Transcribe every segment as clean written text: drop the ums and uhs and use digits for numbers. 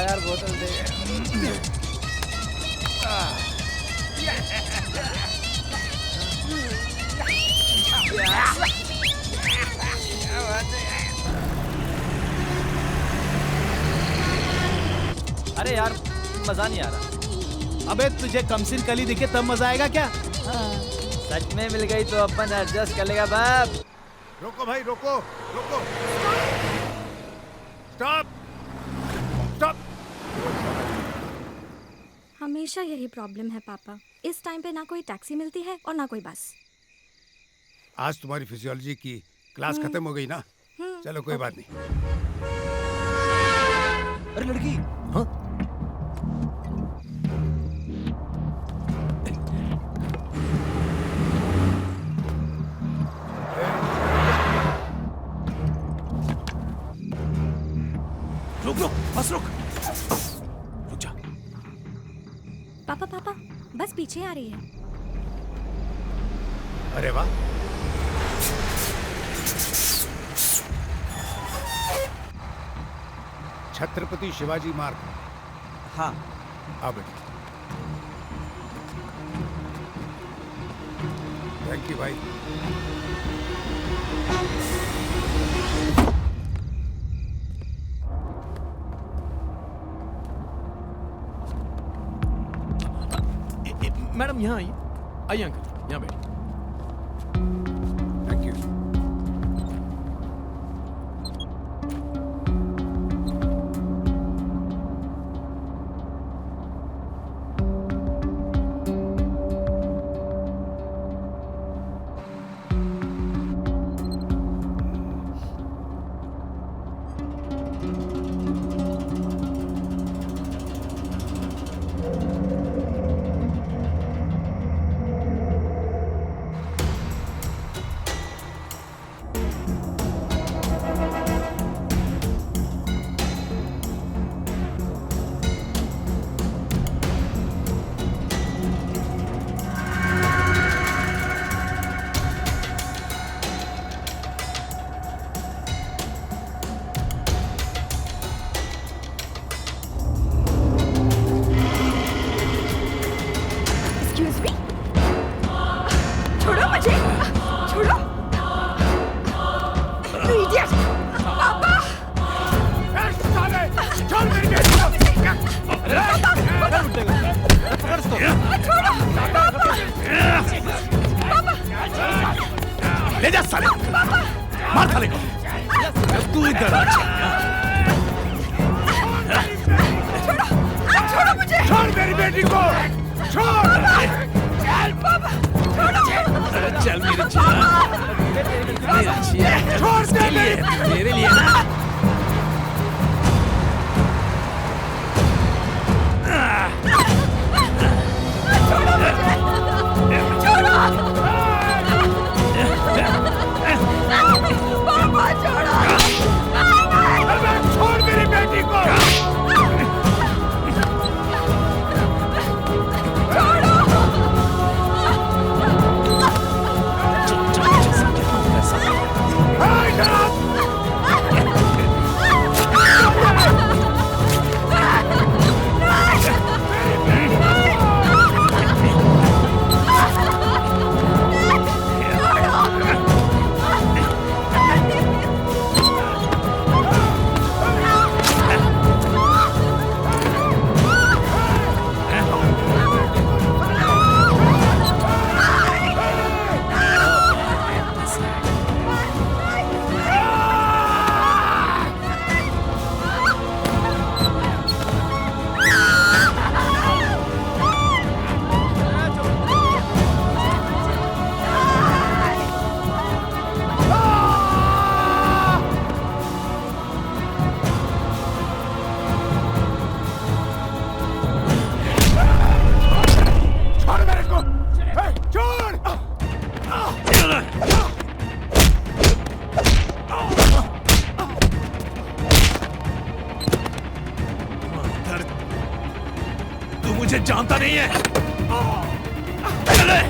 यार बोतल दे। अरे यार मजा नहीं आ रहा। अबे तुझे कमसिन कली दिखे तब मजा आएगा क्या? सच में मिल गई तो अपन एडजस्ट कर लेगा बाप। रोको भाई, रोको रोको, स्टॉप स्टॉप। हमेशा यही प्रॉब्लम है पापा, इस टाइम पे ना कोई टैक्सी मिलती है और ना कोई बस। आज तुम्हारी फिजियोलॉजी की क्लास खत्म हो गई ना, चलो कोई बात नहीं। अरे लड़की, हाँ? रुक रुक, बस रुक, रुक जा। पापा पापा बस पीछे आ रही है। अरे वाह, छत्रपति शिवाजी मार्ग। हाँ। आ बेटे। थैंक यू भाई। मैडम यहाँ आइए, आइए अंकल, यहाँ बैठिए। Thank you. ले जा साले, मार साले को। तू इधर आ। छोड़ो मुझे। छोड़ मेरी बेटी को, छोड़। चल मेरी जान, छोड़ दे तेरे लिए ना। छोड़ मेरी बेटी को। चल, मानता नहीं है। चले।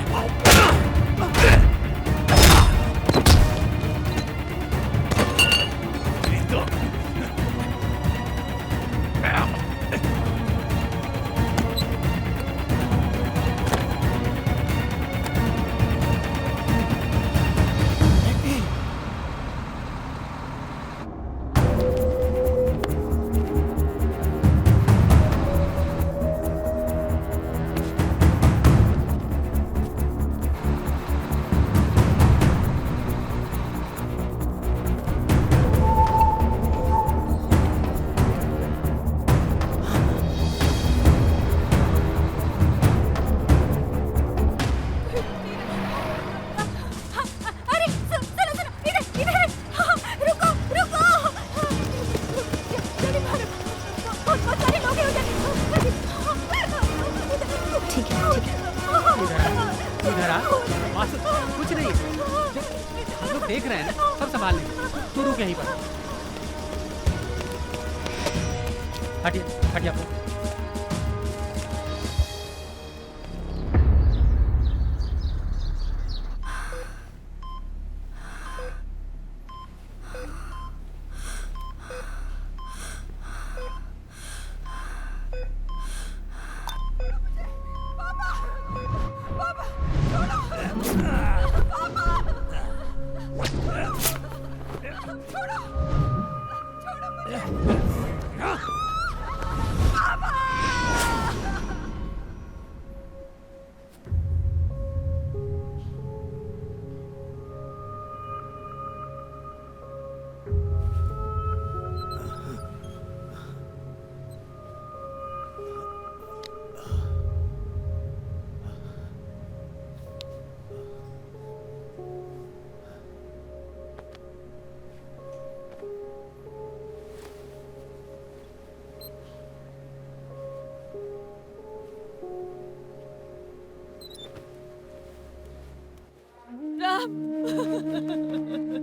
कुछ नहीं, हम लोग देख रहे हैं ना, सब संभाल लेंगे। तू रुक यहीं पर। हटिए हटिए आप।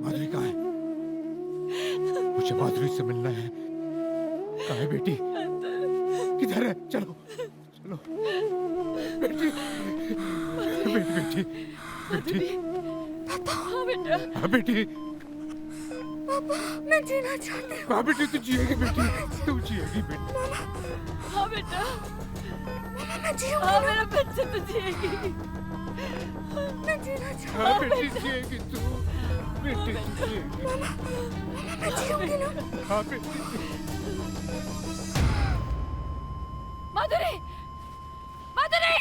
माधुरी कहाँ है? मुझे माधुरी से मिलना है। कहाँ है बेटी? किधर है? चलो चलो बेटी, बेटी बेटी बेटी। हाँ बेटा। हाँ बेटी। पापा मैं जीना चाहती हूँ। हाँ बेटी, तू जिएगी बेटी, तू जिएगी बेटी। हाँ बेटा, मैं जीऊंगी। हाँ मेरा बच्चा तो जिएगी। मैं जीना चाहती हूँ। हाँ बेटी जिएगी तू, बेटी तू जिएगी। मैं जीऊंगी ना। हाँ बेटी। माधुरी, माधुरी,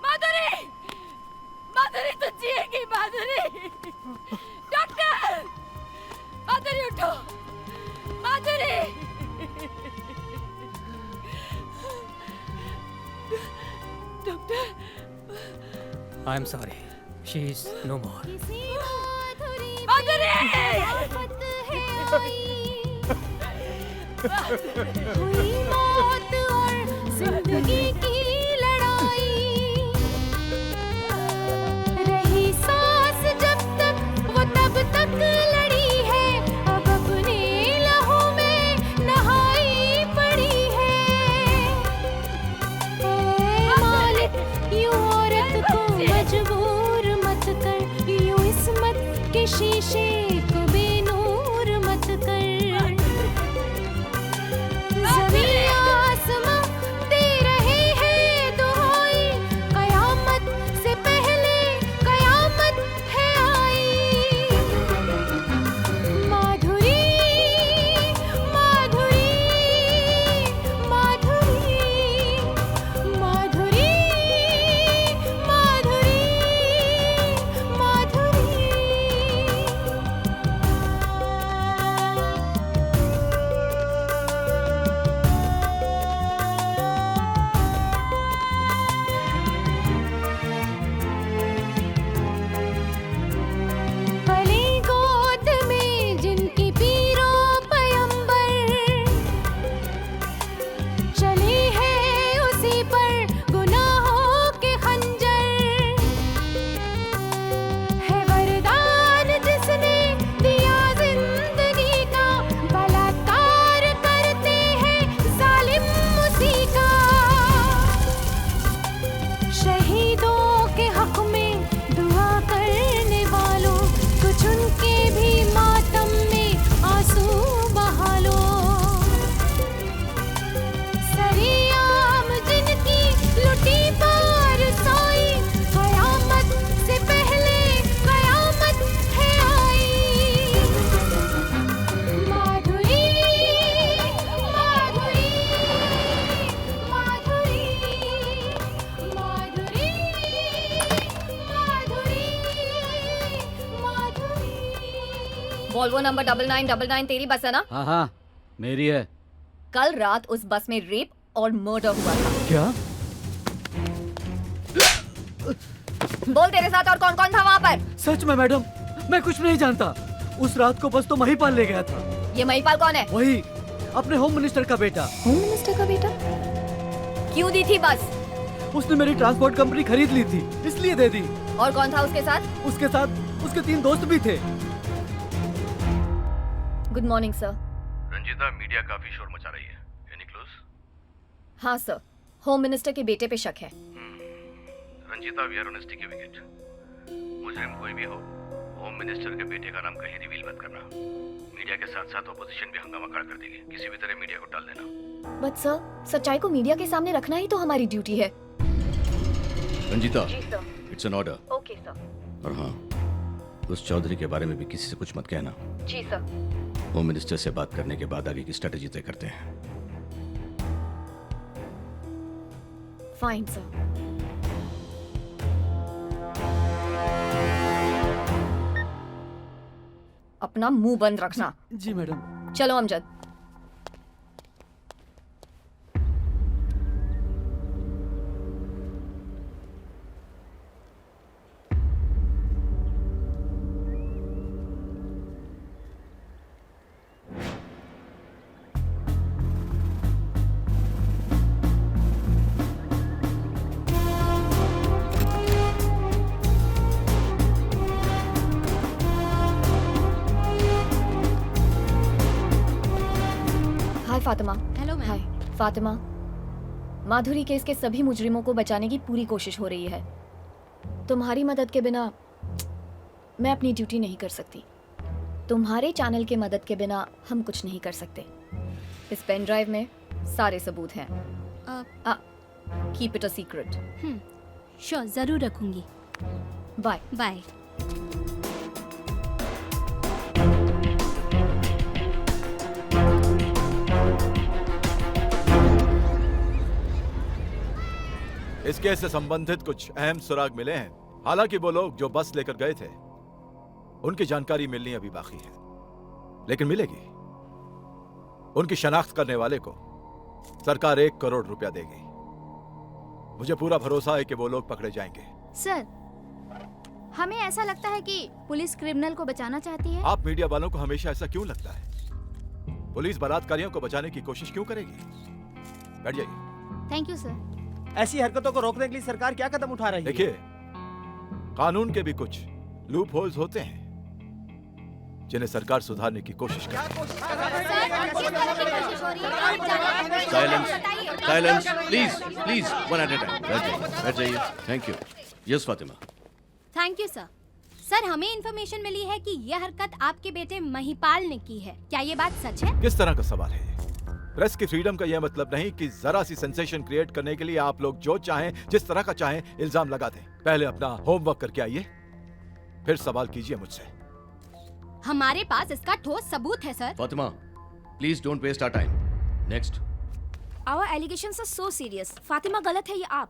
माधुरी, माधुरी तो जिएगी। माधुरी, डॉक्टर, माधुरी उठो, Madhuri. Doctor, I am sorry. She is no more. Madhuri, हुई मौत और जिंदगी की लड़ाई, रही सांस जब तक वो तब तक लड़ी है, अब अपने लहू में नहाई पड़ी है। ऐ मालिक, यूं औरत को मजबूर मत कर, यूं इस्मत के शीशे को बेनूर मत कर। ज़मीं वॉल्वो नंबर 9999 तेरी बस है ना? हाँ हाँ मेरी है। कल रात उस बस में रेप और मर्डर हुआ था। क्या? बोल तेरे साथ और कौन कौन था वहाँ पर? सच में मैडम, मैं कुछ नहीं जानता। उस रात को बस तो महिपाल ले गया था। ये महिपाल कौन है? वही अपने होम मिनिस्टर का बेटा। होम मिनिस्टर का बेटा? क्यों दी थी बस? उसने मेरी ट्रांसपोर्ट कंपनी खरीद ली थी, इसलिए दे दी। और कौन था उसके साथ? उसके साथ उसके 3 दोस्त भी थे। Good morning sir. Ranjita, media काफी शोर मचा रही है। Any clues? हाँ सर, होम मिनिस्टर के बेटे पे शक है। Ranjita, we are on sticky wicket. मुजरिम कोई भी हो, होम मिनिस्टर के बेटे का नाम कहीं रिवील मत करना। मीडिया के साथ साथ ऑपोजिशन भी हंगामा खड़ा कर देगी। किसी भी तरह मीडिया को टाल देना। बट सर, सच्चाई को मीडिया के सामने रखना ही तो हमारी ड्यूटी है। रंजीता, जी sir. It's an order. Okay sir. और हाँ, उस चौधरी के बारे में भी किसी से कुछ मत कहना। जी सर। होम मिनिस्टर से बात करने के बाद आगे की स्ट्रेटेजी तय करते हैं। Fine sir. अपना मुंह बंद रखना। जी मैडम। चलो Amjad. Hi Fatima. Hello ma'am. Hi Fatima, Madhuri case के सभी मुजरिमों को बचाने की पूरी कोशिश हो रही है। तुम्हारी मदद के बिना मैं अपनी ड्यूटी नहीं कर सकती। तुम्हारे चैनल के मदद के बिना हम कुछ नहीं कर सकते। इस पेन ड्राइव में सारे सबूत हैं। Keep it a secret. Sure, जरूर रखूंगी। Bye bye. इस केस से संबंधित कुछ अहम सुराग मिले हैं। हालांकि वो लोग जो बस लेकर गए थे उनकी जानकारी मिलनी अभी बाकी है, लेकिन मिलेगी। उनकी शनाख्त करने वाले को सरकार 1 करोड़ रुपया देगी। मुझे पूरा भरोसा है कि वो लोग पकड़े जाएंगे। सर, हमें ऐसा लगता है कि पुलिस क्रिमिनल को बचाना चाहती है। आप मीडिया वालों को हमेशा ऐसा क्यों लगता है? पुलिस बलात्कारियों को बचाने की कोशिश क्यों करेगी? बैठ जाइए। Thank you sir. ऐसी हरकतों को रोकने के लिए सरकार क्या कदम उठा रही है? देखिए, कानून के भी कुछ लूप होल्स होते हैं जिन्हें सरकार सुधारने की कोशिश कर रही है। Silence, please, one at a time. बैठ जाइए। Thank you. Yes Fatima. Thank you sir. Sir, हमें इन्फॉर्मेशन मिली है कि यह हरकत आपके बेटे महिपाल ने की है। क्या ये बात सच है? किस तरह का सवाल है? प्रेस की फ्रीडम का यह मतलब नहीं कि जरा सी सेंसेशन क्रिएट करने के लिए आप लोग जो चाहें, जिस तरह का चाहें इल्जाम लगा दें। पहले अपना होमवर्क करके आइए, फिर सवाल कीजिए मुझसे। हमारे पास इसका ठोस सबूत है sir. Fatima, please don't waste our time. Next. Our allegations are so serious. Fatima गलत है या आप?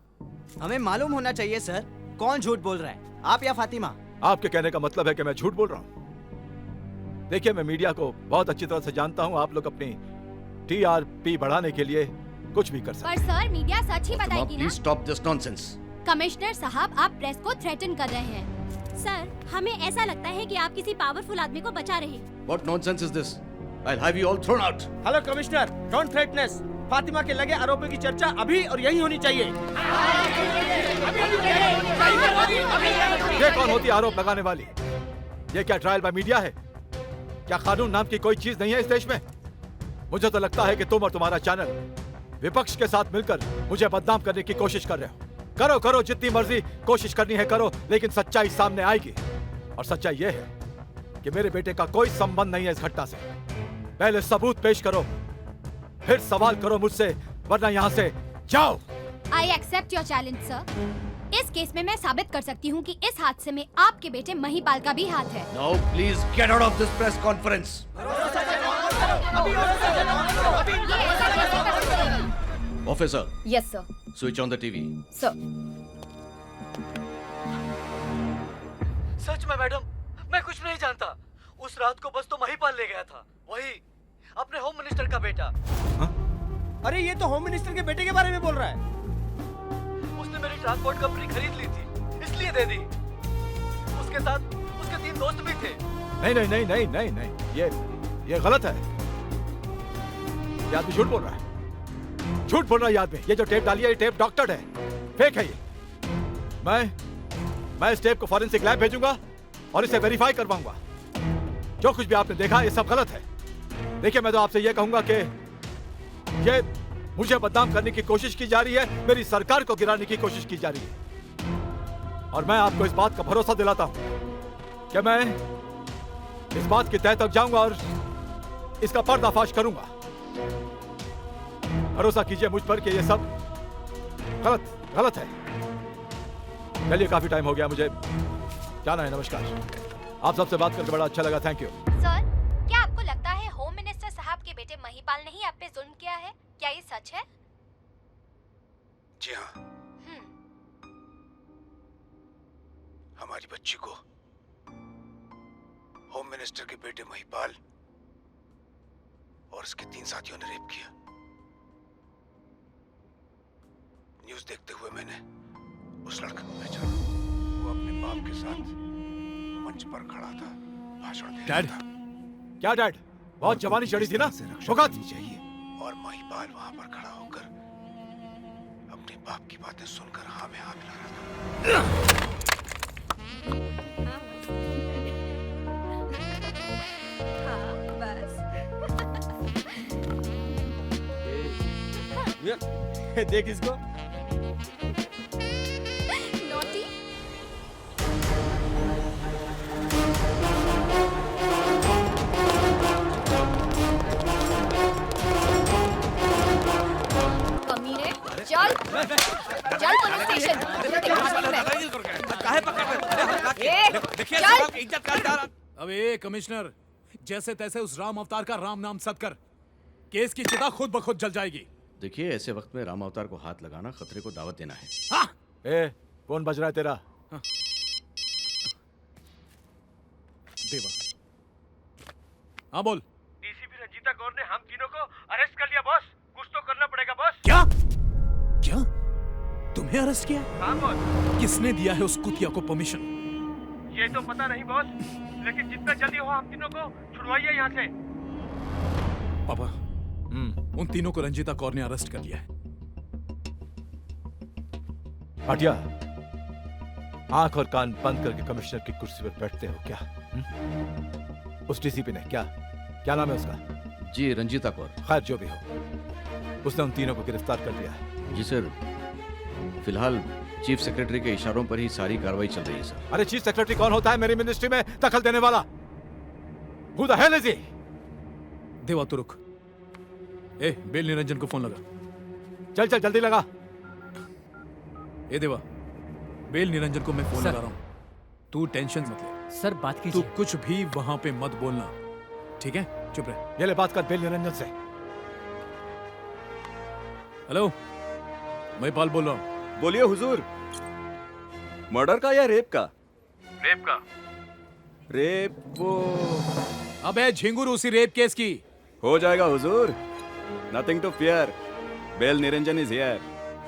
हमें मालूम होना चाहिए सर, कौन झूठ बोल रहा है, आप या फातिमा? आपके कहने का मतलब है कि मैं झूठ बोल रहा हूं? देखिए, मैं मीडिया को बहुत अच्छी तरह से जानता हूं। आप लोग अपनी TRP बढ़ाने के लिए कुछ भी कर सकते हैं। पर सर, मीडिया सच ही बताएगी ना? Please stop this nonsense. Commissioner साहब, आप प्रेस को थ्रेटन कर रहे हैं। सर, हमें ऐसा लगता है कि आप किसी पावरफुल आदमी को बचा रहे हैं। What nonsense is this? I'll have you all thrown out. Hello commissioner, don't threaten us. Fatima के लगे आरोपों की चर्चा अभी और यही होनी चाहिए। ये कौन होती है आरोप लगाने वाली? ये क्या ट्रायल बाय मीडिया है? क्या कानून नाम की कोई चीज नहीं है इस देश में? मुझे तो लगता है कि तुम और तुम्हारा चैनल विपक्ष के साथ मिलकर मुझे बदनाम करने की कोशिश कर रहे हो। करो जितनी मर्जी कोशिश करनी है करो, लेकिन सच्चाई सामने आएगी। और सच्चाई ये है कि मेरे बेटे का कोई संबंध नहीं है इस घटना से। पहले सबूत पेश करो, फिर सवाल करो मुझसे, वरना यहाँ से जाओ। I accept your challenge, sir. इस केस में मैं साबित कर सकती हूँ कि इस हादसे में आपके बेटे महिपाल का भी हाथ है। Now please get out of this press conference. Officer, yes sir. switch on the TV. Sir, सच में मैडम, मैं कुछ नहीं जानता। उस रात को बस तो महिपाल ले गया था, वही अपने होम मिनिस्टर का बेटा। अरे ये तो होम मिनिस्टर के बेटे के बारे में बोल रहा है। उसने मेरी ट्रांसपोर्ट कंपनी खरीद ली थी, इसलिए दे दी। उसके साथ उसके 3 दोस्त भी थे। नहीं नहीं नहीं नहीं नहीं नहीं, ये गलत है। ये आदमी झूठ बोल रहा है, झूठ बोल रहा है ये आदमी। ये जो टेप डाली है ये टेप डॉक्टर्ड है, फेक है ये। मैं इस टेप को फॉरेंसिक लैब भेजूंगा और इसे वेरीफाई करवाऊंगा। जो कुछ भी आपने देखा ये सब गलत है। देखिए मैं तो आपसे ये कहूंगा कि ये मुझे बदनाम करने की कोशिश की जा रही है, मेरी सरकार को गिराने की कोशिश की जा रही है। और मैं आपको इस बात का भरोसा दिलाता हूं कि मैं इस बात की तह तक जाऊंगा और इसका पर्दाफाश करूंगा। भरोसा कीजिए मुझ पर कि ये सब गलत है। चलिए काफी टाइम हो गया, मुझे जाना है। नमस्कार। आप सबसे बात करके बड़ा अच्छा लगा, थैंक यू। सर, क्या आपको लगता है होम मिनिस्टर साहब के बेटे महिपाल ने ही आप पे जुल्म किया है? क्या ये सच है? जी हाँ, हमारी बच्ची को होम मिनिस्टर के बेटे महिपाल और उसके 3 साथियों ने रेप किया। न्यूज़ देखते हुए मैंने उस लड़के को पहचाना। वो अपने बाप के साथ मंच पर खड़ा था, भाषण दे रहा था। क्या डैड, बहुत जवानी चढ़ी थी ना, वक्त चाहिए। और महिपाल वहां पर खड़ा होकर अपने बाप की बातें सुनकर हाँ में हाँ मिला रहा था। देख इसको। नॉटी। कमीने, चल पुलिस स्टेशन। अबे कमिश्नर, जैसे तैसे उस राम अवतार का राम नाम सद कर, केस की चिता खुद ब खुद जल जाएगी। देखिए ऐसे वक्त में राम अवतार को हाथ लगाना खतरे को दावत देना है। हाँ? कौन बज रहा है तेरा? देवा। हाँ बोल। डीसीपी रंजीता कौर ने हम तीनों को अरेस्ट कर लिया बॉस। कुछ तो करना पड़ेगा बॉस। क्या तुम्हें अरेस्ट किया? हाँ बॉस। किसने दिया है उस कुतिया को परमिशन? ये तो पता नहीं बॉस, लेकिन जितना जल्दी हो हम तीनों को छुड़वाइए यहाँ से। पापा, उन तीनों को रंजीता कौर ने अरेस्ट कर लिया है। भाटिया, आंख और कान बंद करके कमिश्नर की कुर्सी पर बैठते हो क्या? उस डीसीपी ने क्या नाम है उसका? जी रंजीता कौर। खैर जो भी हो, उसने उन तीनों को गिरफ्तार कर लिया है। जी सर, फिलहाल चीफ सेक्रेटरी के इशारों पर ही सारी कार्रवाई चल रही है सर। अरे चीफ सेक्रेटरी कौन होता है मेरी मिनिस्ट्री में दखल देने वाला? Who the hell is he? देवा तू रुक। बेल निरंजन को फोन लगा। चल जल्दी लगा। देवा, बेल निरंजन को मैं फोन लगा रहा हूँ। तू टेंशन मत ले। सर बात कीजिए। तू कुछ भी वहां पे मत बोलना, ठीक है? चुप रह। ये ले बात कर बेल निरंजन से। हेलो, महिपाल बोल रहा हूँ। बोलिए हुजूर। मर्डर का या रेप का? रेप का। रेप वो अबे झिंगुर, उसी रेप केस की। हो जाएगा हुजूर, nothing to fear. Bail Niranjan is here.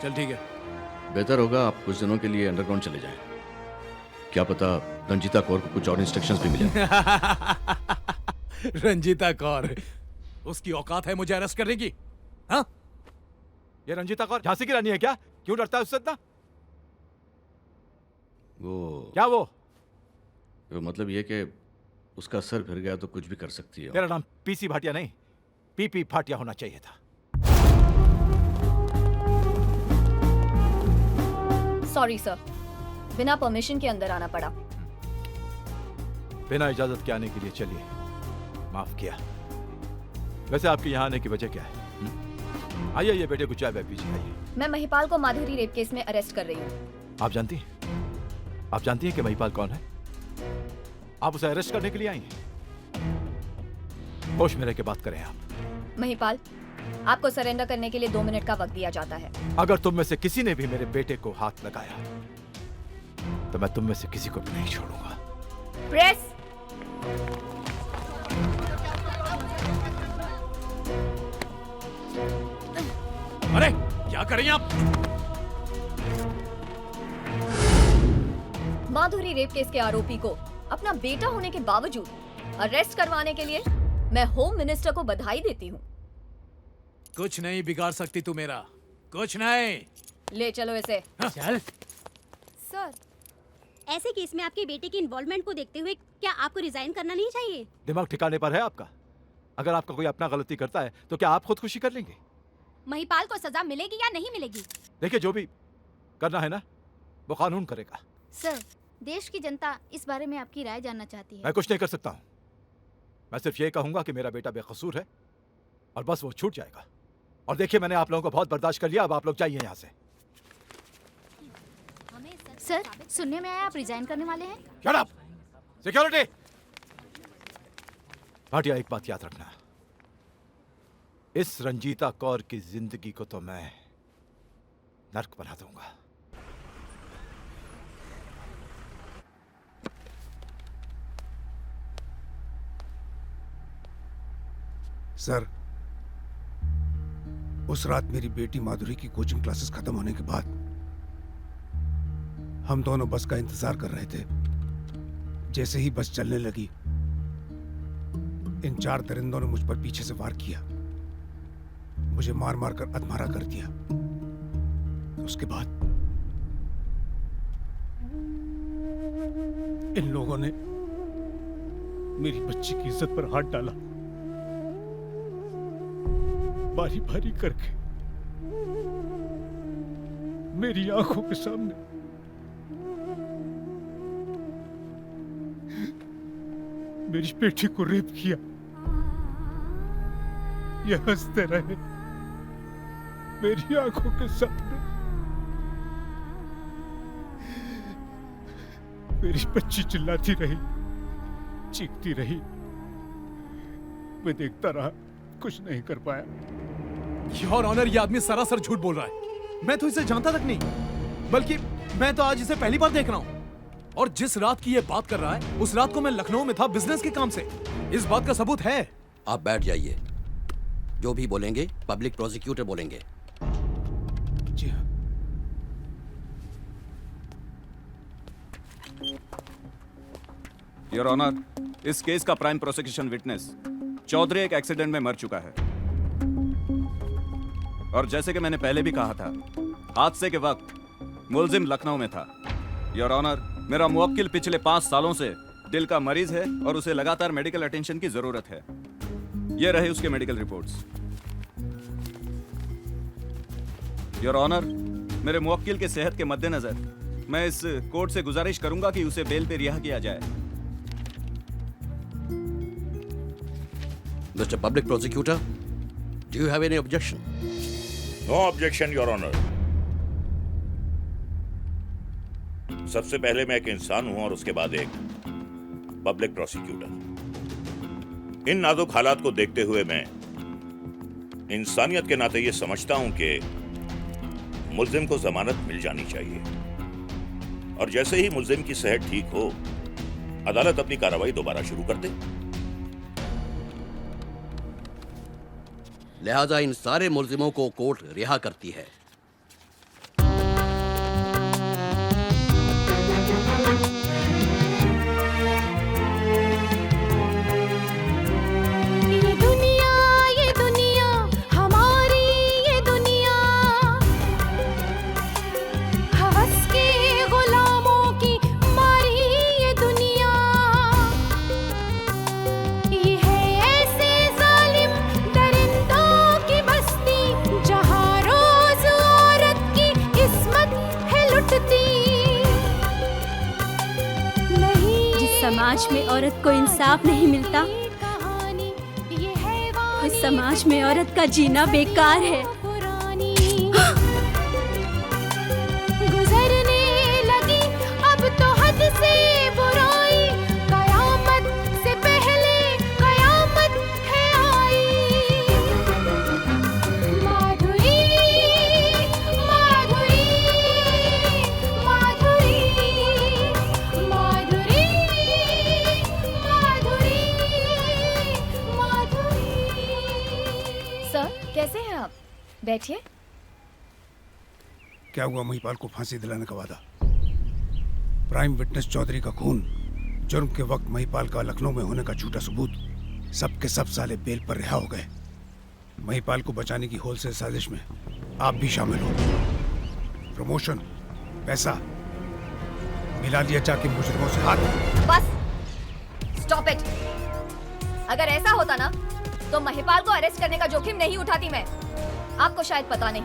चल ठीक है। बेहतर होगा आप कुछ दिनों के लिए अंडरग्राउंड चले जाएं। क्या पता रंजीता कौर को कुछ और इंस्ट्रक्शंस भी मिले। रंजीता कौर, उसकी औकात है मुझे अरेस्ट करने की? हाँ? ये रंजीता कौर झांसी की रानी है क्या? क्यों डरता है उससे इतना? वो मतलब ये कि उसका सर फिर गया तो कुछ भी कर सकती है। तेरा नाम पीसी भाटिया नहीं, पीपी भाटिया होना चाहिए था। सॉरी सर, बिना परमिशन के अंदर आना पड़ा। बिना इजाजत के आने के लिए चलिए, माफ किया। वैसे आपके यहाँ आने की वजह क्या है? आइए ये बेटे को चाय वाय पीजिए। आइए। मैं महिपाल को माधुरी रेप केस में अरेस्ट कर रही हूँ। आप जानती हैं कि महिपाल कौन है? आप उसे अरेस्ट करने के लिए आई हैं। होश में रह के बात करें आप। महिपाल, आपको सरेंडर करने के लिए 2 मिनट का वक्त दिया जाता है। अगर तुम में से किसी ने भी मेरे बेटे को हाथ लगाया तो मैं तुम में से किसी को भी नहीं छोड़ूंगा। प्रेस। क्या करें आप? माधुरी रेप केस के आरोपी को अपना बेटा होने के बावजूद अरेस्ट करवाने के लिए मैं होम मिनिस्टर को बधाई देती हूँ। कुछ नहीं बिगाड़ सकती तू मेरा, कुछ नहीं। ले चलो इसे। चल। सर, ऐसे केस में आपके बेटे की इन्वॉल्वमेंट को देखते हुए क्या आपको रिजाइन करना नहीं चाहिए? दिमाग ठिकाने पर है आपका? अगर आपका कोई अपना गलती करता है तो क्या आप खुदकुशी कर लेंगे? महिपाल को सजा मिलेगी या नहीं मिलेगी? देखिए, जो भी करना है ना वो कानून करेगा। सर, देश की जनता इस बारे में आपकी राय जानना चाहती है। मैं कुछ नहीं कर सकता हूँ। मैं सिर्फ ये कहूंगा कि मेरा बेटा बेकसूर है और बस वो छूट जाएगा। और देखिए, मैंने आप लोगों को बहुत बर्दाश्त कर लिया, अब आप लोग जाइए यहाँ से। सर, सुनने में आया आप रिजाइन करने वाले हैं। Shut up! सिक्योरिटी! भाटिया, एक बात याद रखना, इस रंजीता कौर की जिंदगी को तो मैं नर्क बना दूंगा। सर, उस रात मेरी बेटी माधुरी की कोचिंग क्लासेस खत्म होने के बाद हम दोनों बस का इंतजार कर रहे थे। जैसे ही बस चलने लगी, इन 4 दरिंदों ने मुझ पर पीछे से वार किया, मुझे मार मार कर अधमरा कर दिया। उसके बाद इन लोगों ने मेरी बच्ची की इज्जत पर हाथ डाला, बारी बारी करके मेरी आंखों के सामने। मेरी बेटी को रेप किया। ये हंसते रहे मेरी आंखों के सामने। मेरी बच्ची चिल्लाती रही, चीखती रही। मैं देखता रहा, कुछ नहीं कर पाया। योर ऑनर, ये आदमी सरासर झूठ बोल रहा है। मैं तो इसे जानता तक नहीं, बल्कि मैं तो आज इसे पहली बार देख रहा हूँ। और जिस रात की ये बात कर रहा है, उस रात को मैं लखनऊ में था बिजनेस के काम से। इस बात का सबूत है। आप बैठ जाइए। जो भी बोलेंगे पब्लिक प्रोसिक्यूटर बोलेंगे। जी हाँ। योर ऑनर, इस केस का प्राइम प्रोसिक्यूशन विटनेस चौधरी एक एक्सीडेंट में मर चुका है। और जैसे कि मैंने पहले भी कहा था, हादसे के वक्त मुलजिम लखनऊ में था। योर ऑनर, मेरा मुवक्किल पिछले 5 सालों से दिल का मरीज है और उसे लगातार मेडिकल अटेंशन की जरूरत है। ये रहे उसके मेडिकल रिपोर्ट्स। योर ऑनर, मेरे मुवक्किल के सेहत के मद्देनजर मैं इस कोर्ट से गुजारिश करूंगा कि उसे बेल पे रिहा किया जाए। Mister public prosecutor, do you have any objection? No objection your honour. सबसे पहले मैं एक इंसान हूं और उसके बाद एक पब्लिक प्रोसिक्यूटर। इन नाजुक हालात को देखते हुए मैं इंसानियत के नाते यह समझता हूं कि मुल्जिम को जमानत मिल जानी चाहिए। और जैसे ही मुल्जिम की सेहत ठीक हो, अदालत अपनी कार्रवाई दोबारा शुरू कर दे। लिहाजा इन सारे मुल्जिमों को कोर्ट रिहा करती है। ये दुनिया हमारी, ये दुनिया हवस के गुलामों की मारी, ये दुनिया। ये है ऐसे जालिम दरिंदों की बस्ती, जहाँ रोज औरत की किस्मत है लुटती। जिस समाज में औरत को इंसाफ नहीं मिलता, उस समाज में औरत का जीना बेकार है। गुजरने लगी अब तो हद से बुराई, कयामत से पहले कयामत है आई। माधुरी माधुरी माधुरी माधुरी माधुरी। सर, कैसे हैं आप? बैठिए। क्या हुआ महिपाल को फांसी दिलाने का वादा? प्राइम विटनेस चौधरी का खून, जुर्म के वक्त महिपाल का लखनऊ में होने का झूठा सबूत, सब के सब साले बेल पर रिहा हो गए। महिपाल को बचाने की होलसेल साजिश में आप भी शामिल हो। प्रमोशन, पैसा मिला लिया जाके मुजरिमों से हाथ। Bus stop it. अगर ऐसा होता ना तो महिपाल को अरेस्ट करने का जोखिम नहीं उठाती मैं। आपको शायद पता नहीं,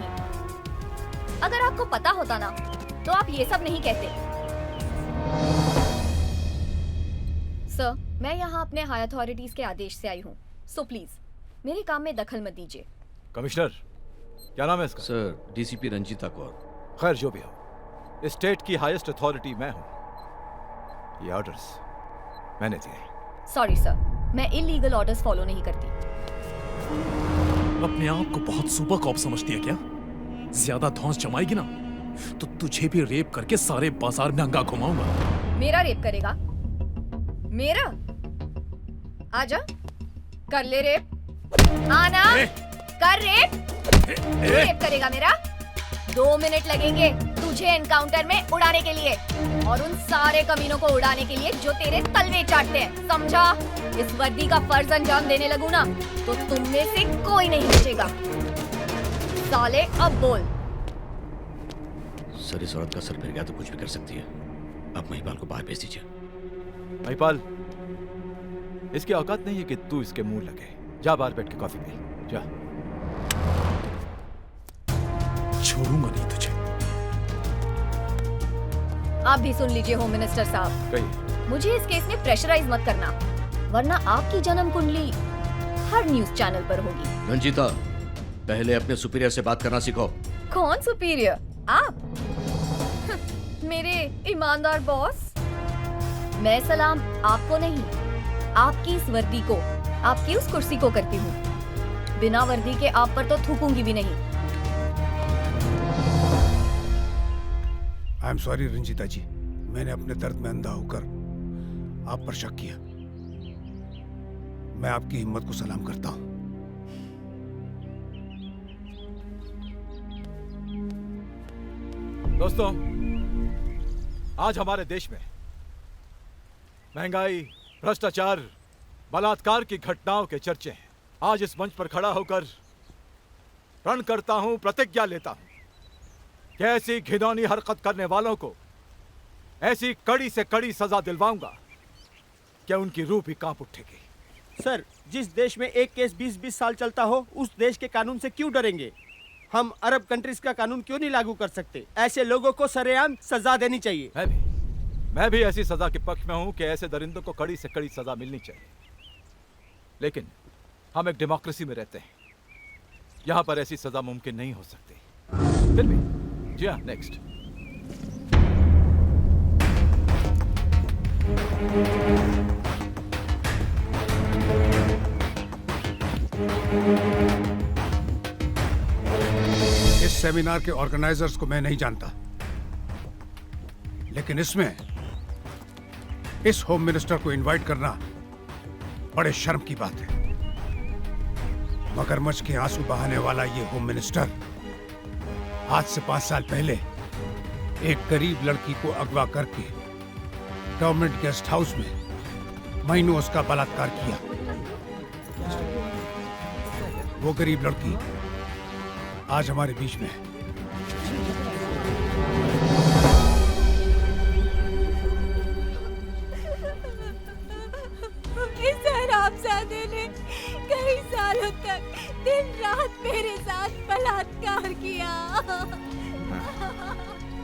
अगर आपको पता होता ना तो आप ये सब नहीं कहते। सर, मैं यहाँ अपने हाई अथॉरिटीज के आदेश से आई हूँ, सो प्लीज मेरे काम में दखल मत दीजिए। कमिश्नर, क्या नाम है इसका? Sir, DCP Ranjita Kaur. खैर जो भी हो, स्टेट की हाईएस्ट अथॉरिटी मैं हूँ। ये ऑर्डर्स मैंने दिए। सॉरी सर, मैं इलीगल ऑर्डर्स फॉलो नहीं करती। अपने आप को बहुत सुपर कॉप समझती है क्या? ज्यादा धौंस जमाएगी ना तो तुझे भी रेप करके सारे बाजार में अंगा घुमाऊंगा। मेरा रेप करेगा? मेरा? आजा, कर ले रेप। आना, कर रेप। रेप करेगा मेरा? 2 मिनट लगेंगे तुझे एनकाउंटर में उड़ाने के लिए, और उन सारे कमीनों को उड़ाने के लिए जो तेरे तलवे चाटते हैं, समझा? इस वर्दी का फर्ज अंजाम देने लगूं ना तो तुम में से कोई नहीं बचेगा। साले अब बोल। सर, इस औरत का सर फिर गया तो कुछ भी कर सकती है। अब महिपाल को बाहर भेज दीजिए। महिपाल, इसकी औकात नहीं है कि तू इसके मुंह लगे। जा बाहर बैठ के कॉफी पी, जा। छोड़ूंगा नहीं तुझे। आप भी सुन लीजिए होम मिनिस्टर साहब, कहिए। मुझे इस केस में प्रेशराइज मत करना, वरना आपकी जन्म कुंडली हर न्यूज चैनल पर होगी। रंजीता, पहले अपने सुपीरियर से बात करना सीखो। कौन सुपीरियर? आप? मेरे ईमानदार बॉस। मैं सलाम आपको नहीं, आपकी इस वर्दी को, आपकी उस कुर्सी को करती हूँ। बिना वर्दी के आप पर तो थूकूंगी भी नहीं। आई एम सॉरी रंजीता जी, मैंने अपने दर्द में अंधा होकर आप पर शक किया। मैं आपकी हिम्मत को सलाम करता हूं। दोस्तों, आज हमारे देश में महंगाई, भ्रष्टाचार, बलात्कार की घटनाओं के चर्चे हैं। आज इस मंच पर खड़ा होकर रण करता हूं, प्रतिज्ञा लेता हूं कि ऐसी घिनौनी हरकत करने वालों को ऐसी कड़ी से कड़ी सजा दिलवाऊंगा कि उनकी रूह भी कांप उठेगी। सर, जिस देश में एक केस 20-20 साल चलता हो, उस देश के कानून से क्यों डरेंगे? हम अरब कंट्रीज का कानून क्यों नहीं लागू कर सकते? ऐसे लोगों को सरेआम सजा देनी चाहिए। मैं भी ऐसी सजा के पक्ष में हूं कि ऐसे दरिंदों को कड़ी से कड़ी सजा मिलनी चाहिए। लेकिन हम एक डेमोक्रेसी में रहते हैं, यहां पर ऐसी सजा मुमकिन नहीं हो सकती। फिर भी जी हाँ, नेक्स्ट। इस सेमिनार के ऑर्गेनाइजर्स को मैं नहीं जानता, लेकिन इसमें इस होम मिनिस्टर को इनवाइट करना बड़े शर्म की बात है। मगरमच्छ के आंसू बहाने वाला ये होम मिनिस्टर आज से 5 साल पहले एक गरीब लड़की को अगवा करके गवर्नमेंट गेस्ट हाउस में महीनों उसका बलात्कार किया। वो गरीब लड़की आज हमारे बीच में है। इस हरामजादे ने कई सालों तक दिन रात मेरे साथ बलात्कार किया।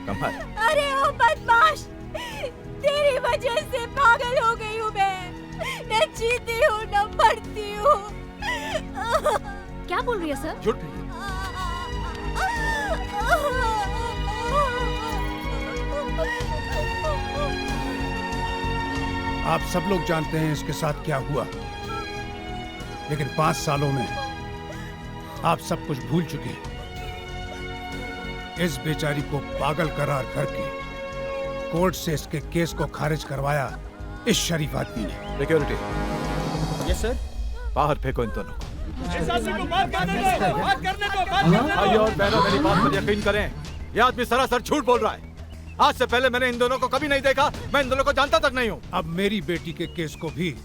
कमाल। अरे ओ बदमाश, तेरी वजह से पागल हो गई हूँ मैं। न जीती हूँ न मरती हूँ। क्या बोल रही है सर? झूठ नहीं। आप सब लोग जानते हैं इसके साथ क्या हुआ, लेकिन 5 सालों में आप सब कुछ भूल चुके हैं। इस बेचारी को पागल करार करके कोर्ट से इसके केस को खारिज करवाया इस शरीफ आदमी ने। सिक्योरिटी। Yes sir. बाहर फेंको इन दोनों को। इस आदमी को बात करने दो, बात करने दो, बात करने दो। भाइयों और बहनों, मेरी बात पर यकीन करें। ये आदमी सरासर झूठ बोल रहा है। आज से पहले मैंने इन दोनों को कभी नहीं देखा, मैं इन दोनों को जानता तक नहीं हूँ। अब मेरी बेटी के केस को भी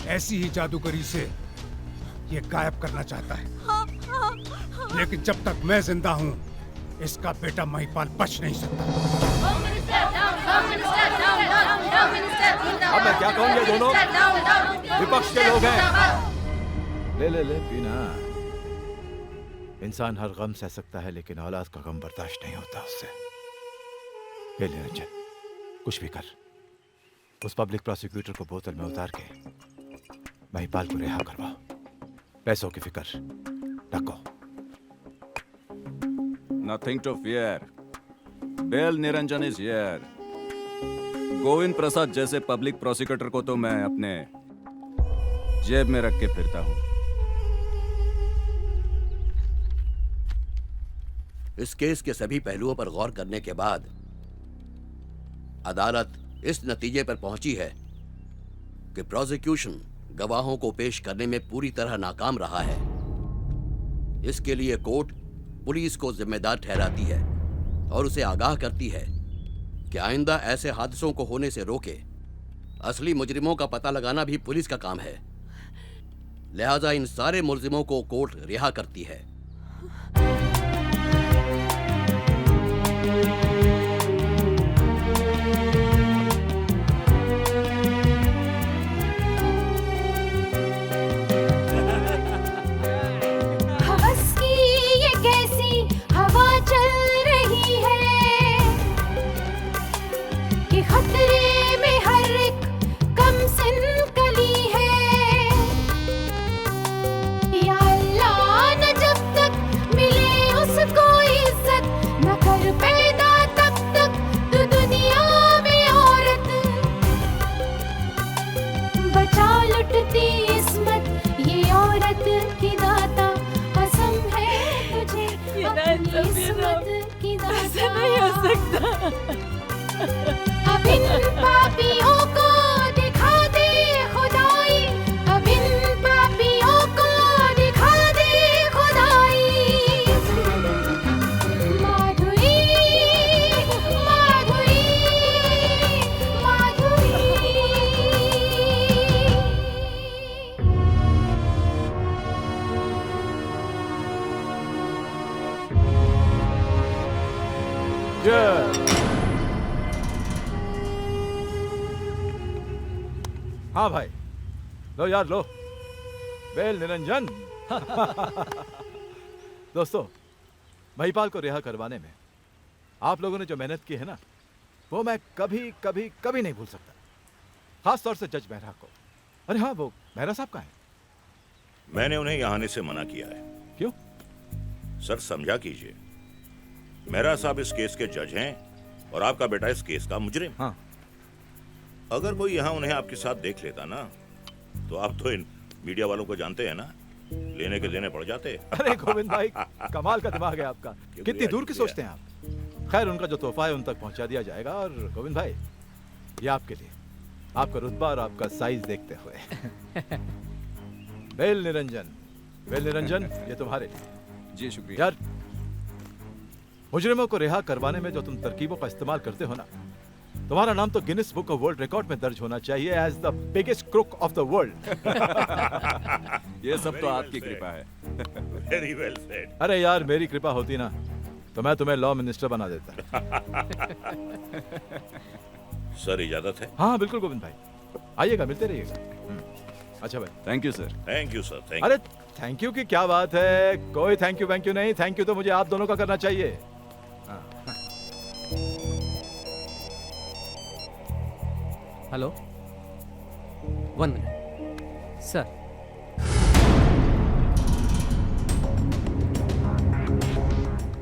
ऐसी ही जादूगरी से ये गायब करना चाहता है, लेकिन जब तक मैं जिंदा हूँ इसका बेटा महिपाल बच नहीं सकता। अब मैं क्या कहूँ, ये दोनों विपक्ष के लोग हैं। ले ले ले पीना। इंसान हर गम सह सकता है लेकिन औलाद का गम बर्दाश्त नहीं होता उससे। ले ले रंजन, कुछ भी कर, उस पब्लिक प्रोसिक्यूटर को बोतल में उतार के महिपाल को रिहा करवाओ। पैसों की फिक्र रखो। Nothing to fear. Bail Niranjan is here. Govind Prasad जैसे पब्लिक प्रोसिक्यूटर को तो मैं अपने जेब में रख के फिरता हूं। इस केस के सभी पहलुओं पर गौर करने के बाद अदालत इस नतीजे पर पहुंची है कि प्रोसिक्यूशन गवाहों को पेश करने में पूरी तरह नाकाम रहा है। इसके लिए कोर्ट पुलिस को जिम्मेदार ठहराती है और उसे आगाह करती है कि आइंदा ऐसे हादसों को होने से रोके। असली मुजरिमों का पता लगाना भी पुलिस का काम है, लिहाजा इन सारे मुलजिमों को कोर्ट रिहा करती है। हवस की ये कैसी हवा चल रही है कि खतरे में हर एक कमसिन कली है। या अल्लाह न जब तक मिले उसको इज्जत न कर पैदा तब तक तो दुनिया में औरत बचा लुटती इस्मत ये औरत की दाता कसम है तुझे अपनी इस्मत की दाता। नहीं हो सकता। अब इन पापियों को दिखा दे खुदाई, अब इन पापियों को दिखा दे खुदाई। माधुरी माधुरी माधुरी। हाँ भाई, लो यार लो, बेल निरंजन। दोस्तों, महिपाल को रिहा करवाने में आप लोगों ने जो मेहनत की है ना, वो मैं कभी कभी कभी नहीं भूल सकता, खास तौर से जज मेहरा को। अरे हाँ, वो मेहरा साहब कहाँ हैं? मैंने उन्हें यहाँ आने से मना किया है। क्यों? सर समझा कीजिए, मेहरा साहब इस केस के जज हैं और आपका बेटा इस केस का मुजरिम। हाँ। अगर कोई यहाँ उन्हें आपके साथ देख लेता ना, तो आप तो इन मीडिया वालों को जानते हैं ना, लेने के देने पड़ जाते। अरे गोविंद भाई, कमाल का दिमाग है आपका। कितनी दूर की सोचते हैं आप। खैर, उनका जो तोहफा है उन तक पहुंचा दिया जाएगा। और गोविंद भाई, ये आपके लिए, आपका रुतबा और आपका साइज देखते हुए। बेल निरंजन, बेल निरंजन, ये तुम्हारे लिए। जी शुक्रिया। यार, मुजरिमों को रिहा करवाने में जो तुम तरकीबों का इस्तेमाल करते हो ना, तुम्हारा नाम तो Guinness book of world record में दर्ज होना चाहिए as the biggest crook of the world. ये सब तो आपकी कृपा है। Very well said. अरे यार, मेरी कृपा होती ना तो मैं तुम्हें लॉ मिनिस्टर बना देता। सर इजाजत है? हाँ बिल्कुल गोविंद भाई, आइएगा, मिलते रहिएगा। अच्छा भाई, thank you sir. Thank you sir. Thank अरे थैंक यू की क्या बात है, कोई थैंक यू वैंक यू नहीं। थैंक यू तो मुझे आप दोनों का करना चाहिए। Hello, 1 minute sir.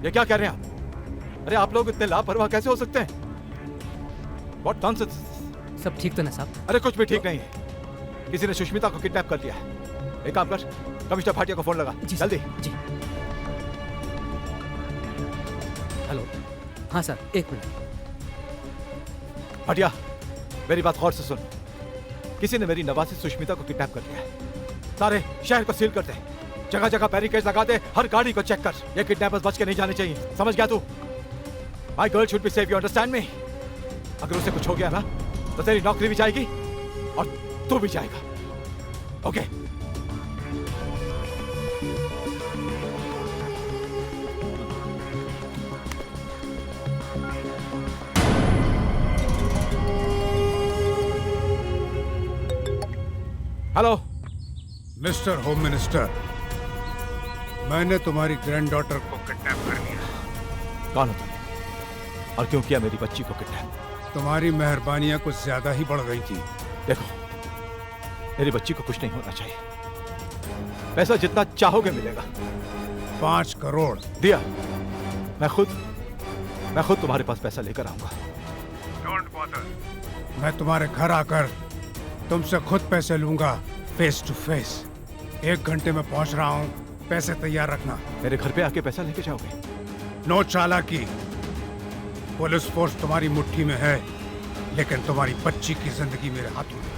ये क्या कह रहे हैं आप? अरे आप लोग इतने लापरवाह कैसे हो सकते हैं? What nonsense! सब ठीक तो ना साहब? अरे कुछ भी ठीक नहीं है। किसी ने सुष्मिता को किडनैप कर लिया है। एक काम कर, कमिश्नर भाटिया को फोन लगा। जल्दी। जी। हेलो, हाँ सर, 1 मिनट। भाटिया, मेरी बात गौर से सुन। किसी ने मेरी नवासी सुष्मिता को किडनैप कर लिया है। सारे शहर को सील कर दे, जगह जगह बैरिकेड लगा दे, हर गाड़ी को चेक कर। ये किडनैपर्स बच के नहीं जाने चाहिए, समझ गया तू? My girl should be safe, you understand me? अगर उसे कुछ हो गया ना तो तेरी नौकरी भी जाएगी और तू भी जाएगा। Okay? Hello mister home minister, मैंने तुम्हारी ग्रैंडडॉटर को किडनैप कर लिया। कौन हो तुम और क्यों किया मेरी बच्ची को किडनैप? तुम्हारी मेहरबानियां कुछ ज्यादा ही बढ़ गई थी। देखो, मेरी बच्ची को कुछ नहीं होना चाहिए। पैसा जितना चाहोगे मिलेगा। 5 करोड़ दिया। मैं खुद तुम्हारे पास पैसा लेकर आऊंगा। डोंट बॉदर, मैं तुम्हारे घर आकर तुमसे खुद पैसे लूंगा, फेस टू फेस। 1 घंटे में पहुंच रहा हूं, पैसे तैयार रखना। मेरे घर पे आके पैसा लेके जाओगे? नो चालाकी, पुलिस फोर्स तुम्हारी मुट्ठी में है, लेकिन तुम्हारी बच्ची की जिंदगी मेरे हाथों में।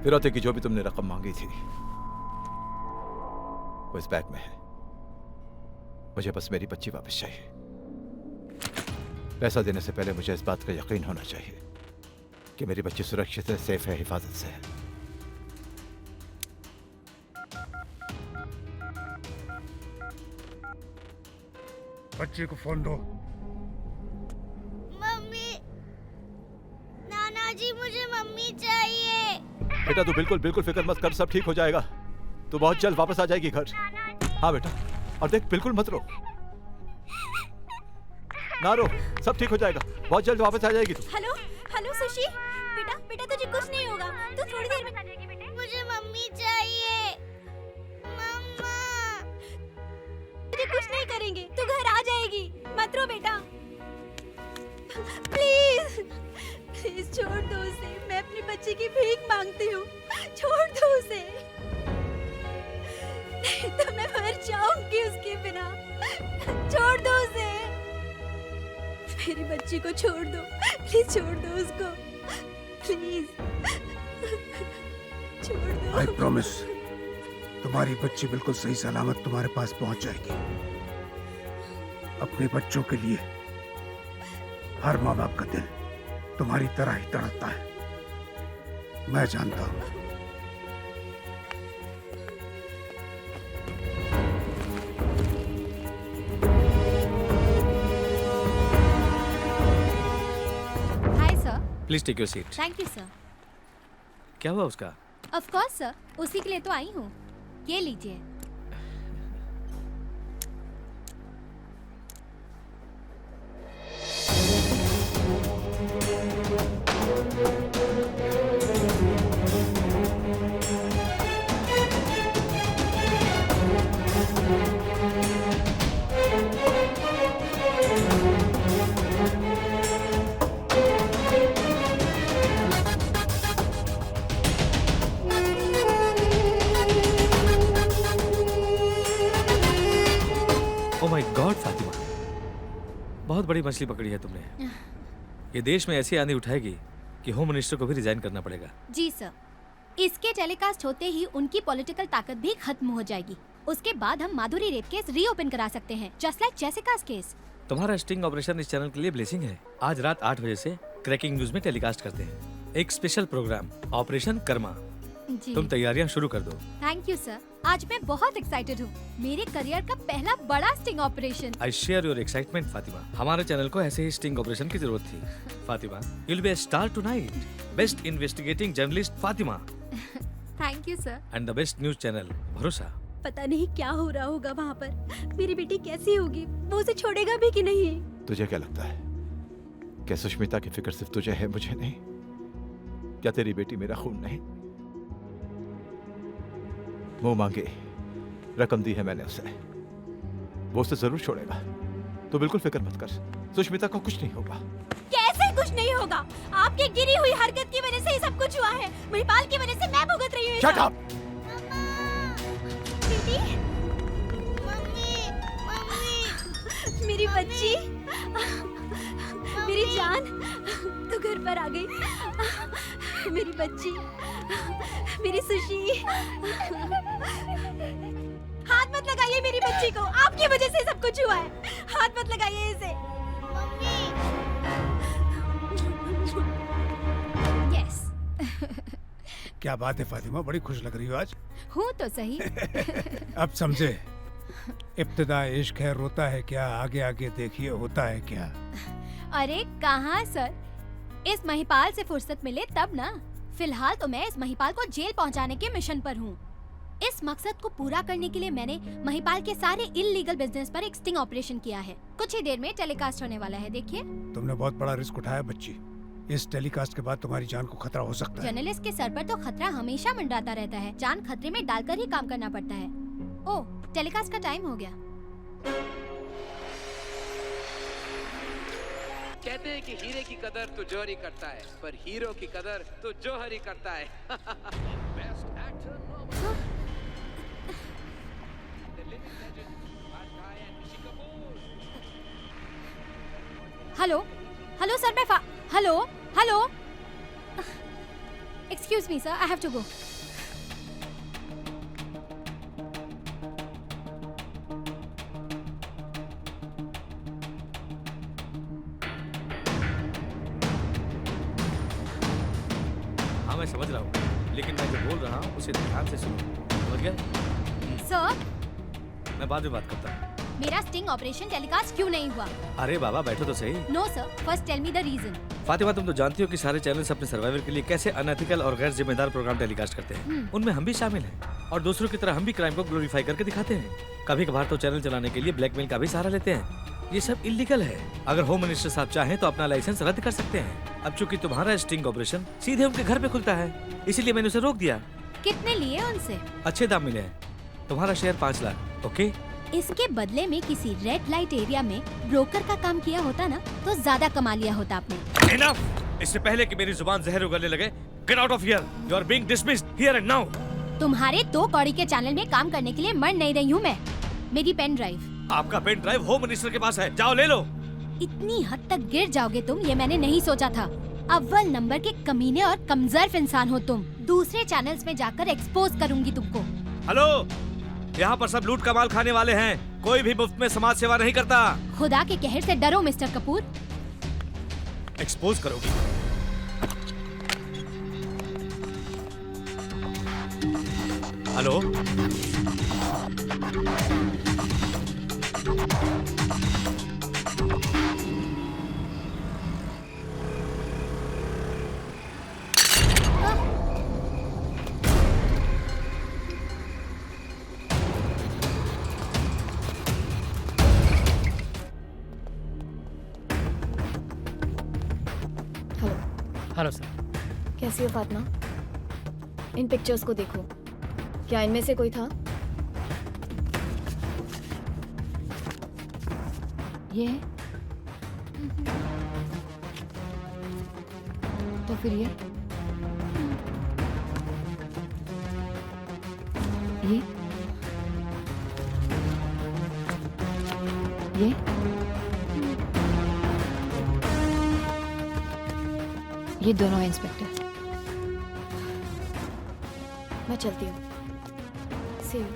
फिरौती की जो भी तुमने रकम मांगी थी वो इस बैग में है। मुझे बस मेरी बच्ची वापस चाहिए। पैसा देने से पहले मुझे इस बात का यकीन होना चाहिए कि मेरी बच्ची सुरक्षित है, सेफ है, हिफाजत से है। बच्ची को फोन दो। मम्मी, नाना जी मुझे मम्मी चाहिए। बेटा तू बिल्कुल फिक्र मत कर, सब ठीक हो जाएगा। तू बहुत जल्द वापस आ जाएगी घर। हाँ बेटा, और देख बिल्कुल मत रो, ना रो, सब ठीक हो जाएगा। बहुत जल्द वापस आ जाएगी तू। हेलो हेलो सुशी, बेटा तुझे कुछ नहीं होगा, तू थोड़ी देर में। मुझे मम्मी चाहिए। मम्मा, तुझे कुछ नहीं करेंगे, तू घर आ जाएगी। मत रो बेटा, प्लीज छोड़ दो उसे। मैं अपनी बच्ची की भीख मांगती हूँ, छोड़ दो उसे, नहीं तो मैं मर जाऊंगी उसके बिना। छोड़ दो उसे, मेरी बच्ची को छोड़ दो, प्लीज छोड़ दो उसको, प्लीज छोड़ दो। आई प्रॉमिस, तुम्हारी बच्ची बिल्कुल सही सलामत तुम्हारे पास पहुंच जाएगी। अपने बच्चों के लिए हर माँ बाप का दिल तुम्हारी तरह ही तड़पता है, मैं जानता हूं। Hi sir. Please take your seat. Thank you sir. क्या हुआ उसका? ऑफ कोर्स सर, उसी के लिए तो आई हूँ। ये लीजिए। ओह माय गॉड फातिमा, बहुत बड़ी मछली पकड़ी है तुमने। ये देश में ऐसी आंधी उठाएगी कि होम मिनिस्टर को भी रिजाइन करना पड़ेगा। जी सर, इसके टेलीकास्ट होते ही उनकी पॉलिटिकल ताकत भी खत्म हो जाएगी। उसके बाद हम माधुरी रेप केस रीओपन करा सकते हैं, जस्ट लाइक जेसिका's केस। तुम्हारा स्टिंग ऑपरेशन इस चैनल के लिए ब्लेसिंग है। आज रात 8 बजे से क्रैकिंग न्यूज में टेलीकास्ट करते हैं एक स्पेशल प्रोग्राम, ऑपरेशन कर्मा। जी। तुम तैयारियां शुरू कर दो। थैंक यू सर, आज मैं बहुत एक्साइटेड हूँ। मेरे करियर का पहला बड़ा sting operation. I share your excitement Fatima. हमारे चैनल को ऐसे ही स्टिंग ऑपरेशन की जरूरत थी। Fatima, you will be a star tonight. Best investigating journalist Fatima thank you sir. And the best news channel भरोसा। पता नहीं क्या हो रहा होगा वहाँ पर। मेरी बेटी कैसी होगी, वो उसे छोड़ेगा भी कि नहीं? तुझे क्या लगता है, क्या सुष्मिता की फिक्र सिर्फ तुझे है, मुझे नहीं? क्या तेरी बेटी मेरा खून नहीं? मुंह मांगे रकम दी है मैंने उसे, वो उसे जरूर छोड़ेगा। तो बिल्कुल फिक्र मत कर, सुष्मिता को कुछ नहीं होगा। कैसे कुछ नहीं होगा? आपकी गिरी हुई हरकत की वजह से ही सब कुछ हुआ है। महिपाल की वजह से मैं भुगत रही हूँ। Shut up! मेरी बच्ची, मेरी जान, तू घर पर आ गई। मेरी बच्ची, मेरी सुशी। हाथ मत लगाइए मेरी बच्ची को, आपकी वजह से सब कुछ हुआ है। हाथ मत लगाइए इसे। यस। क्या बात है फातिमा, बड़ी खुश लग रही हो आज। हूँ तो सही। अब समझे, इब्तिदा इश्क है, रोता है क्या, आगे आगे देखिए होता है क्या। अरे कहाँ सर, इस महिपाल से फुर्सत मिले तब ना। फिलहाल तो मैं इस महिपाल को जेल पहुंचाने के मिशन पर हूँ। इस मकसद को पूरा करने के लिए मैंने महिपाल के सारे इल्लीगल बिजनेस पर एक स्टिंग ऑपरेशन किया है। कुछ ही देर में टेलीकास्ट होने वाला है, देखिए। तुमने बहुत बड़ा रिस्क उठाया बच्ची। इस टेलीकास्ट के बाद तुम्हारी जान को खतरा हो सकता है। जर्नलिस्ट के सर पर तो खतरा हमेशा मंडराता रहता है। जान खतरे में डालकर ही काम करना पड़ता है। ओह, टेलीकास्ट का टाइम हो गया। कहते हैं कि हीरे की कदर तो जौहरी करता है, पर हीरो की कदर तो जौहरी करता है। Best actor hello hello sir, मैं hello hello, excuse me sir, I have to go. हाँ मैं समझ रहा हूँ, लेकिन मैं जो बोल रहा हूँ उसे ध्यान से सुनो, समझ गया? सर, मैं बाद में बात करता हूँ। मेरा स्टिंग ऑपरेशन टेलीकास्ट क्यों नहीं हुआ? अरे बाबा बैठो तो सही। No sir, first tell me the reason. Fatima, तुम तो जानती हो कि सारे चैनल्स अपने सर्वाइवल के लिए कैसे अनएथिकल और गैर जिम्मेदार प्रोग्राम टेलीकास्ट करते हैं। उनमें हम भी शामिल हैं और दूसरों की तरह हम भी क्राइम को ग्लोरीफाई करके दिखाते हैं। कभी कभार तो चैनल चलाने के लिए ब्लैकमेल का भी सहारा लेते हैं। ये सब इलीगल है। अगर होम मिनिस्टर साहब चाहें तो अपना लाइसेंस रद्द कर सकते हैं। अब चूंकि तुम्हारा स्टिंग ऑपरेशन सीधे उनके घर पे खुलता है, इसीलिए मैंने उसे रोक दिया। कितने लिए उनसे? अच्छे दाम मिले हैं। तुम्हारा शेयर 5 लाख। ओके, इसके बदले में किसी रेड लाइट एरिया में ब्रोकर का काम किया होता ना, तो ज्यादा कमा लिया होता आपने। Enough! इससे पहले कि मेरी जुबान जहर उगलने लगे, get out of here. You are being dismissed here and now. तुम्हारे 2 कौड़ी के चैनल में काम करने के लिए मर नहीं रही हूँ मैं। मेरी पेन ड्राइव। आपका पेन ड्राइव होम मिनिस्टर के पास है, जाओ ले लो। इतनी हद तक गिर जाओगे तुम, ये मैंने नहीं सोचा था। अव्वल नंबर के कमीने और कमजोर इंसान हो तुम। दूसरे चैनल्स में जाकर एक्सपोज करूंगी तुमको। हेलो, यहाँ पर सब लूट का माल खाने वाले हैं। कोई भी मुफ्त में समाज सेवा नहीं करता। खुदा के कहर से डरो मिस्टर कपूर। एक्सपोज करोगी? Hello, hello sir. कैसी हो फातिमा? इन पिक्चर्स को देखो, क्या इनमें से कोई था? ये है? तो फिर ये ये दोनों हैं इंस्पेक्टर। मैं चलती हूँ। See you.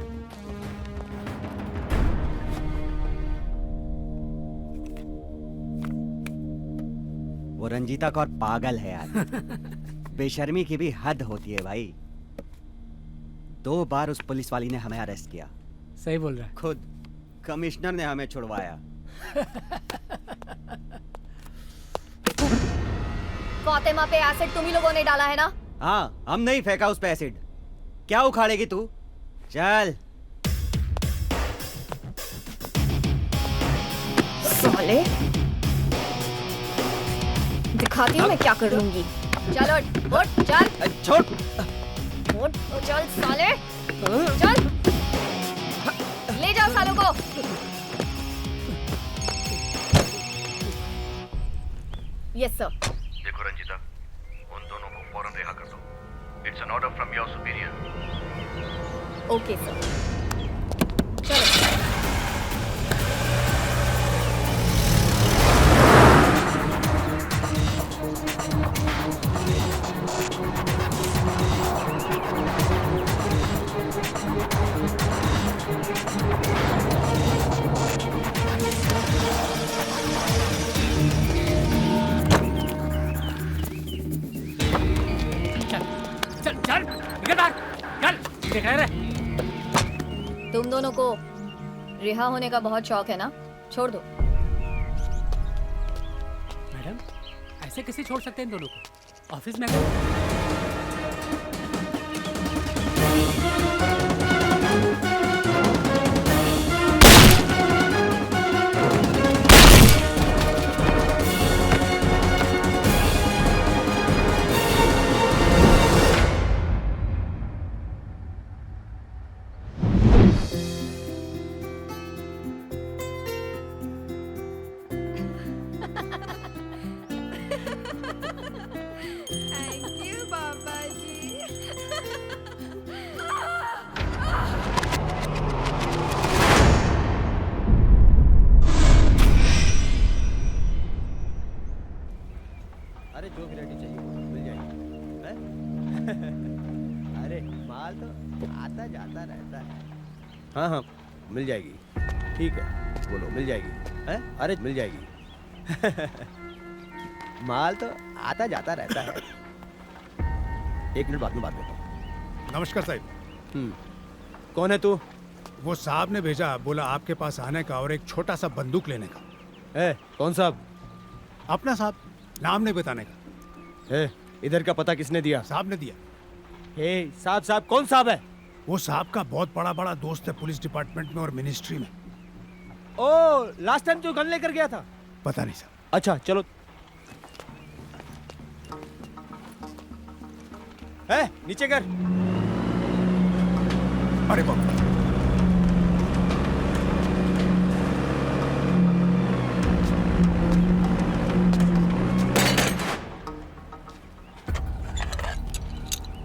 वो रंजीता कौर पागल है यार। बेशर्मी की भी हद होती है भाई। 2 बार उस पुलिस वाली ने हमें अरेस्ट किया। सही बोल रहा है। खुद कमिश्नर ने हमें छुड़वाया। फातिमा पे एसिड तुम ही लोगों ने डाला है ना? हाँ, हम नहीं फेंका उस पे एसिड। क्या उखाड़ेगी तू? चल। साले, दिखाती हूँ मैं क्या कर लूंगी। चल उठ, चल। छोड़। उठ, चल साले, चल। ले जाओ सालों को। Yes sir. देखो रंजीता, उन दोनों को फौरन रिहा कर दो। It's an order from your superior. Okay sir. चलो। को रिहा होने का बहुत शौक है ना? छोड़ दो। मैडम, ऐसे कैसे छोड़ सकते हैं इन दोनों को? ऑफिस में अगर थैंक यू बाबा जी। अरे जो वैरायटी चाहिए मिल जाएगी हैं? अरे माल तो आता जाता रहता है। हाँ हाँ मिल जाएगी। ठीक है बोलो मिल जाएगी हैं? अरे मिल जाएगी। माल तो आता जाता रहता है। 1 मिनट बाद में बात करता हूँ। नमस्कार साहब। कौन है तू? वो साहब ने भेजा, बोला आपके पास आने का और एक छोटा सा बंदूक लेने का। कौन साहब? अपना साहब, नाम नहीं बताने का। इधर का पता किसने दिया? साहब ने दिया। साहब साहब कौन साहब है? वो साहब का बहुत बड़ा दोस्त है पुलिस डिपार्टमेंट में और मिनिस्ट्री में। ओ लास्ट टाइम जो गन लेकर गया था? पता नहीं साहब। अच्छा चलो। नीचे कर। अरे बाबा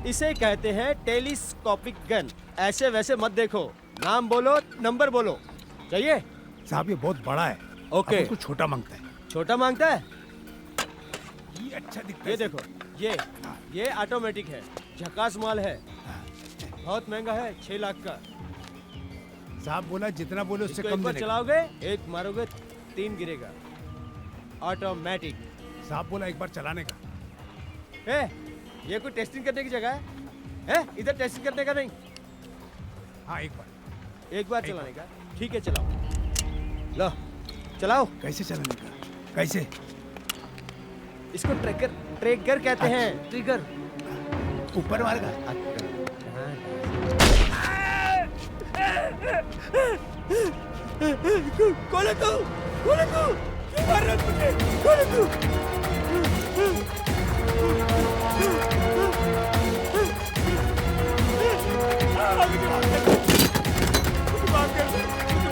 इसे कहते हैं टेलीस्कोपिक गन। ऐसे वैसे मत देखो, नाम बोलो नंबर बोलो। चाहिए? साहब ये बहुत बड़ा है। ओके। अपन को छोटा मांगता है। छोटा मांगता है? ये अच्छा दिखता है। ये देखो ये ऑटोमेटिक है, झकास माल है, बहुत महंगा है, 6 लाख का। साहब बोला जितना बोले उससे इसको कम एक बार देने का। चलाओगे, एक मारोगे 3 गिरेगा। ऑटोमेटिक। साहब बोला एक बार चलाने का। ये कोई टेस्टिंग करने की जगह है? इधर टेस्टिंग करने का नहीं। हाँ एक बार चलाने का। ठीक है चलाओ। लो चलाओ। कैसे चलाने का? कैसे? इसको ट्रैकर कहते हैं। ट्रिगर। ऊपर वाले का। कौन है तू? क्यों मार रहा है मुझे? कौन है तू?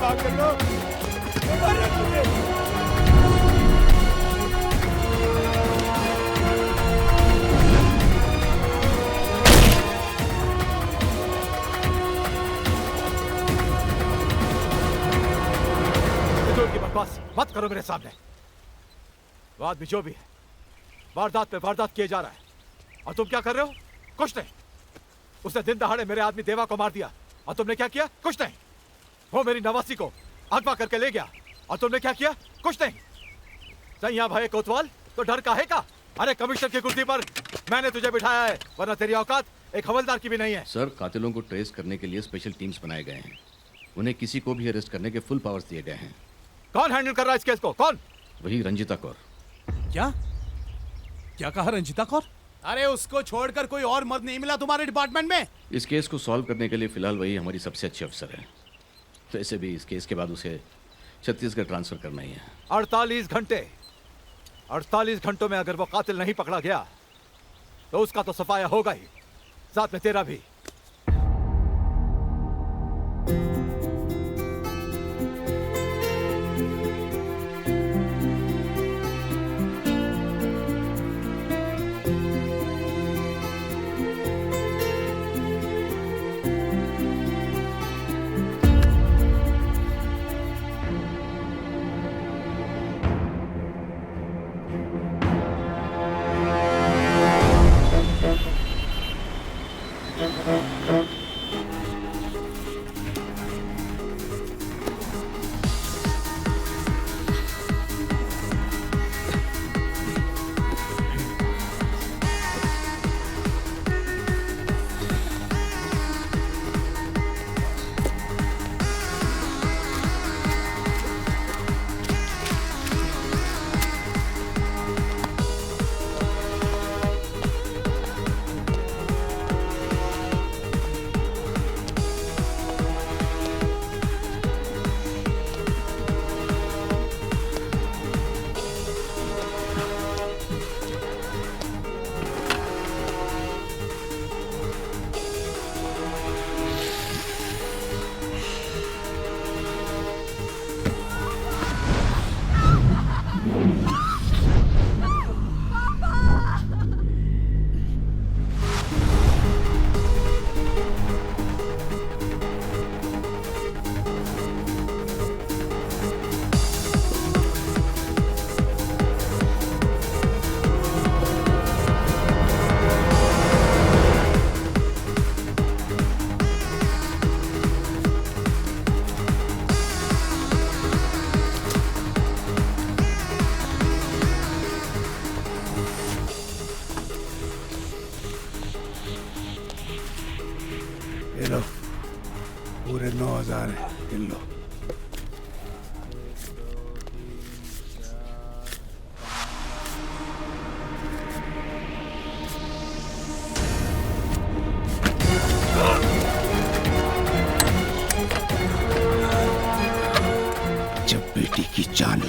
माफ कर लो। मार रहा है मुझे। बस मत करो मेरे सामने। वो आदमी जो भी है वारदात पे वारदात किए जा रहा है और तुम क्या कर रहे हो? कुछ नहीं। उसने दिन दहाड़े मेरे आदमी देवा को मार दिया और तुमने क्या किया? कुछ नहीं। वो मेरी नवासी को अगवा करके ले गया और तुमने क्या किया? कुछ नहीं। सैया भाई कोतवाल तो डर काहे का? अरे कमिश्नर की कुर्सी पर मैंने तुझे बिठाया है, वरना तेरी औकात एक हवलदार की भी नहीं है। सर कातिलों को ट्रेस करने के लिए स्पेशल टीम्स बनाए गए हैं। उन्हें किसी को भी अरेस्ट करने के फुल पावर्स दिए गए हैं। कौन हैंडल कर रहा है इस केस को? कौन? वही रंजीता कौर। क्या कहा रंजीता कौर? अरे उसको छोड़कर कोई और मर्द नहीं मिला तुम्हारे डिपार्टमेंट में? इस केस को सॉल्व करने के लिए फिलहाल वही हमारी सबसे अच्छी अफसर है। वैसे भी इस केस के बाद उसे छत्तीसगढ़ ट्रांसफर करना ही है। 48 घंटों में अगर वो कातिल नहीं पकड़ा गया तो उसका तो सफाया होगा ही, साथ में तेरा भी।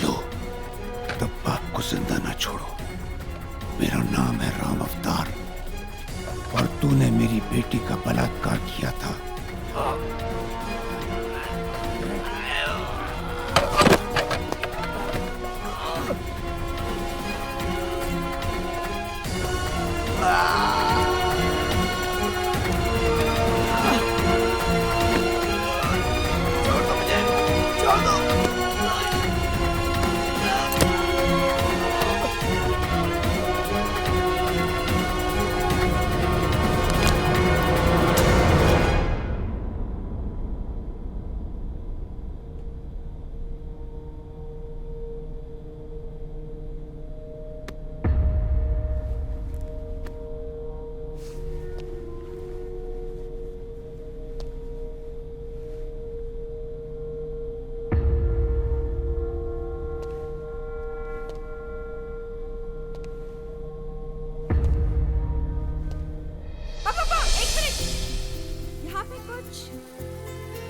लो, तब बाप को जिंदा ना छोड़ो। मेरा नाम है राम अवतार और तूने मेरी बेटी का बलात्कार किया था।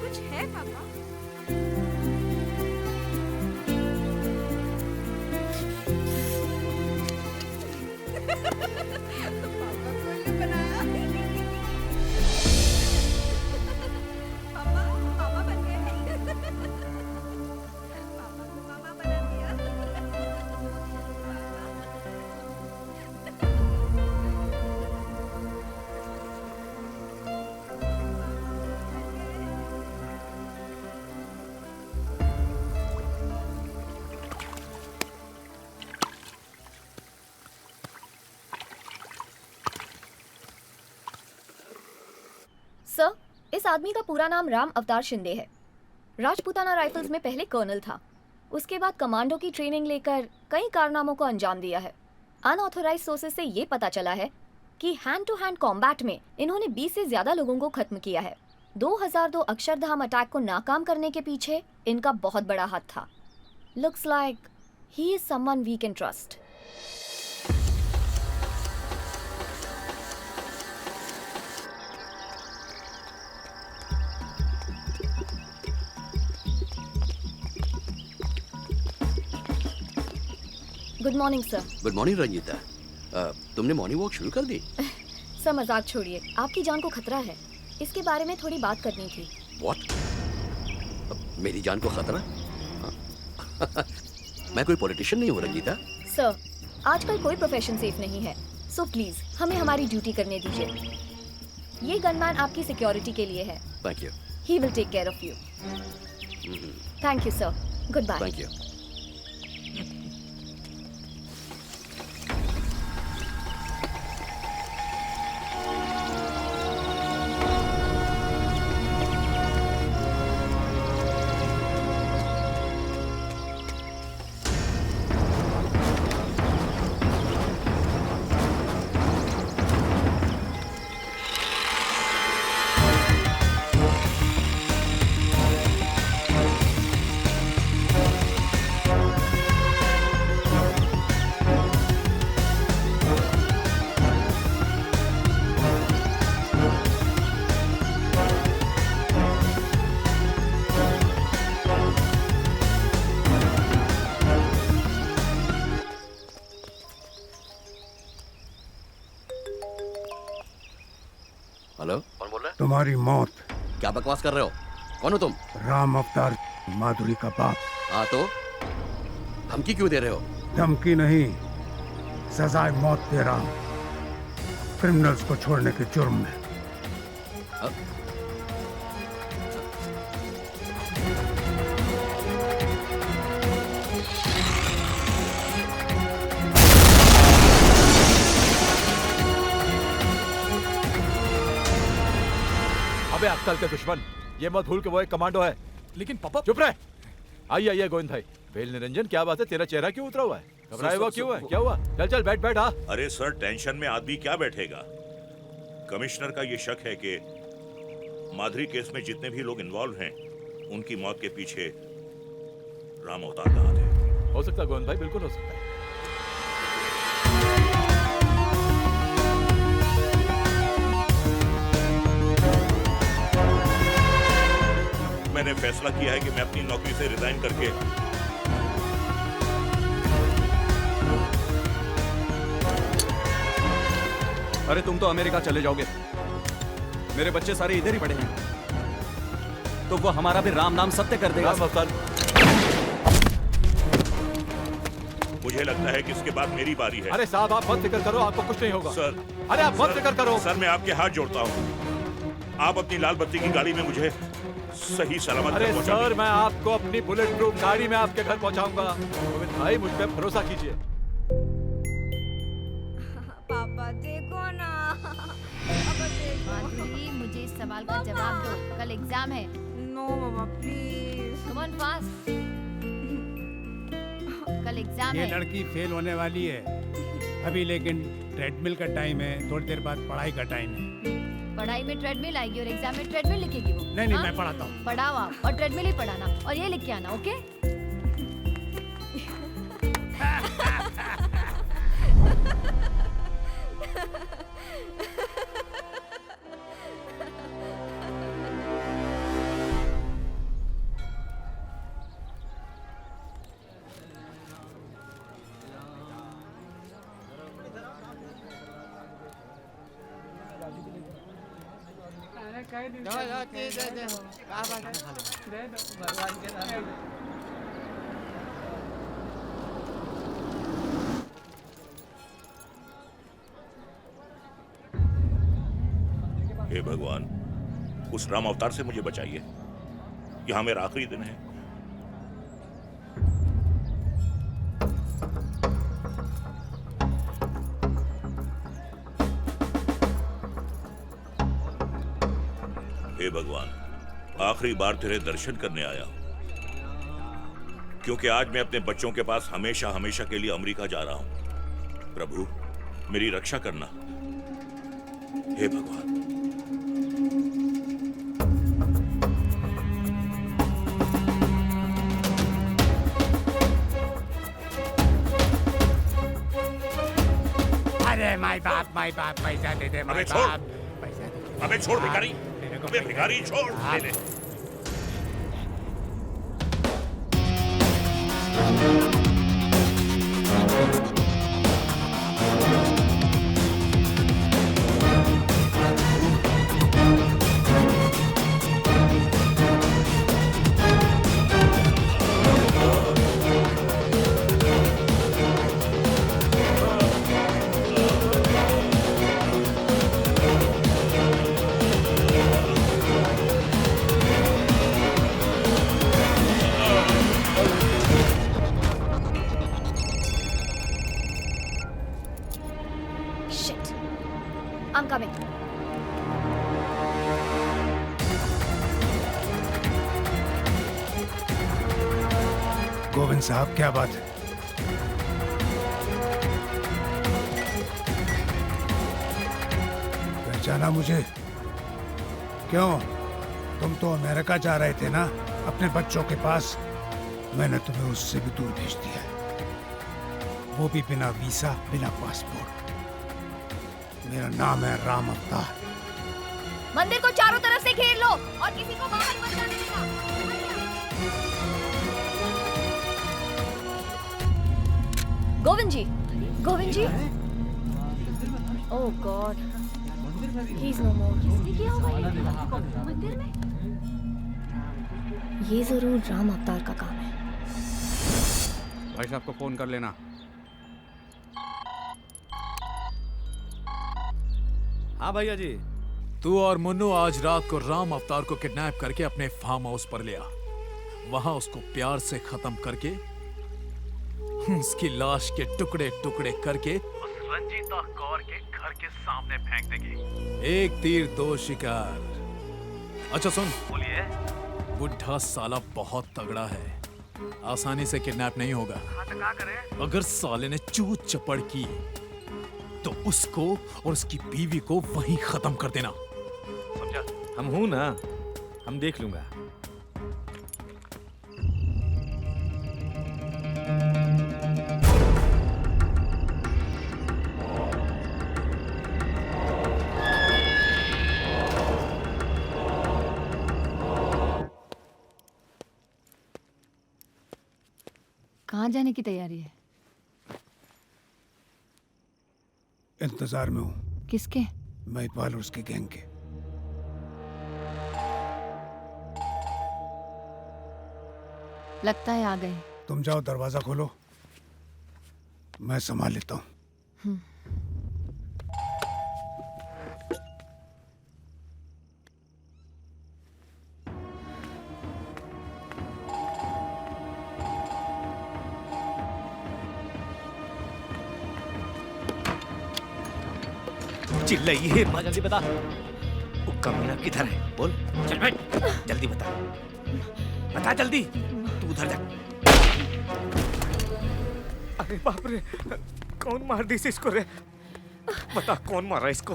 कुछ है पापा? सर, इस आदमी का पूरा नाम राम अवतार शिंदे है। राजपूताना राइफल्स में पहले कर्नल था। उसके बाद कमांडो की ट्रेनिंग लेकर कई कारनामों को अंजाम दिया है। अनऑथोराइज्ड सोर्सेज से ये पता चला है कि हैंड टू हैंड कॉम्बैट में इन्होंने 20 से ज्यादा लोगों को खत्म किया है। 2002 अक्षरधाम अटैक को नाकाम करने के पीछे इनका बहुत बड़ा हाथ था। Looks like he is someone we can trust. Good morning sir. Good morning Ranjita. तुमने मॉर्निंग वॉक शुरू कर दी? सर मजाक छोड़िए, आपकी जान को खतरा है, इसके बारे में थोड़ी बात करनी थी। व्हाट? मेरी जान को खतरा? मैं कोई पॉलिटिशियन नहीं हूँ रंजीता। सर, आजकल कोई प्रोफेशन सेफ नहीं है, सो प्लीज हमें हमारी ड्यूटी करने दीजिए। ये गनमैन आपकी सिक्योरिटी के लिए है। Thank you. He will take care of you. Thank you sir. Goodbye. Thank you. Hello, कौन बोल रहा है? तुम्हारी मौत। क्या बकवास कर रहे हो? कौन हो तुम? राम अवतार, माधुरी का बाप। हाँ तो धमकी क्यों दे रहे हो? धमकी नहीं, सजाए मौत दे रहा हूं, क्रिमिनल्स को छोड़ने के जुर्म में। अबे अक्कल के दुश्मन, ये मत भूल के वो एक कमांडो है। लेकिन पापा। चुप रहे। आइए गोविंद भाई। बेल निरंजन, क्या बात है? तेरा चेहरा क्यों उतरा हुआ है? घबराया हुआ क्यों है? क्या हुआ? चल चल बैठ बैठ। हाँ। अरे सर, टेंशन में आदमी क्या बैठेगा। कमिश्नर का ये शक है कि माधुरी केस में जितने भी लोग इन्वॉल्व हैं, उनकी मौत के पीछे राम अवतार का हाथ है। हो सकता है गोविंद भाई, बिल्कुल हो सकता है। मैंने फैसला किया है कि मैं अपनी नौकरी से रिजाइन करके अरे तुम तो अमेरिका चले जाओगे, मेरे बच्चे सारे इधर ही पड़े हैं, तो वो हमारा भी राम नाम सत्य कर देगा। मुझे लगता है कि इसके बाद मेरी बारी है। अरे साहब आप मत फिक्र करो, आपको कुछ नहीं होगा। सर, अरे आप मत फिक्र करो। सर मैं आपके हाथ जोड़ता हूँ, आप अपनी लाल बत्ती की गाड़ी में मुझे सही सलामत अरे पहुंचा सर दीजिए। मैं आपको अपनी बुलेट प्रूफ गाड़ी में आपके घर पहुंचाऊंगा। गोविंद भाई मुझ पे भरोसा कीजिए। पापा देखो ना। माधुरी मुझे इस सवाल का जवाब दो, कल एग्जाम है। नो मामा प्लीज। Come on fast. कल एग्जाम ये है। लड़की फेल होने वाली है अभी, लेकिन ट्रेडमिल का टाइम है, थोड़ी देर बाद पढ़ाई का टाइम है। पढ़ाई में ट्रेडमिल आएगी और एग्जाम में ट्रेडमिल लिखेगी वो। नहीं हाँ? मैं पढ़ाता हूँ। पढ़ाओ आप, और ट्रेडमिल ही पढ़ाना, और ये लिख के आना, ओके? हे भगवान, उस राम अवतार से मुझे बचाइए। यहाँ मेरा आखिरी दिन है। हे भगवान, आखिरी बार तेरे दर्शन करने आया हूं, क्योंकि आज मैं अपने बच्चों के पास हमेशा हमेशा के लिए अमेरिका जा रहा हूं। प्रभु मेरी रक्षा करना। हे भगवान। अरे माय बाप पैसा दे दे। अबे छोड़, अबे छोड़ भिखारी, अबे भिखारी छोड़। ले ले। Shit. I'm coming. गोविंद साहब क्या बात है? पहचाना मुझे? क्यों, तुम तो अमेरिका जा रहे थे ना अपने बच्चों के पास? मैंने तुम्हें उससे भी दूर भेज दिया, वो भी बिना वीसा, बिना पासपोर्ट। मेरा नाम है राम अवतार। मंदिर को चारों तरफ से घेर लो और किसी को बाहर मत जाने देना। गोविंद जी, गोविंद जी। ओह गॉड, ही इज नो मोर। किसने किया होगा ये मंदिर में? ये जरूर राम अवतार का काम है। भाई साहब को फोन कर लेना। हाँ भैया जी। तू और मुन्नू आज रात को राम अवतार को किडनैप करके अपने फार्म हाउस पर ले आ। वहां उसको प्यार से खत्म करके उसकी लाश के टुकड़े टुकड़े करके उस रंजीता कौर के घर के सामने फेंक देंगे। एक तीर दो शिकार। अच्छा सुन, बोलिए। बुढ़ा साला बहुत तगड़ा है, आसानी से किडनैप नहीं होगा। हाँ तो क्या करें? अगर साले ने चूत चपड़ की तो उसको और उसकी बीवी को वहीं खत्म कर देना। समझा? हम हूं ना, हम देख लूंगा। कहाँ जाने की तैयारी है? इंतजार में हूँ। किसके? महिपाल और उसकी गैंग के। लगता है आ गए। तुम जाओ, दरवाजा खोलो, मैं संभाल लेता हूँ। चिल्लाइए मत। जल्दी बता, वो कमीना किधर है? बोल, चल बैठ, जल्दी बता, बता जल्दी। तू उधर जा। अरे बाप रे, कौन मार दी इसको रे? बता कौन मारा इसको?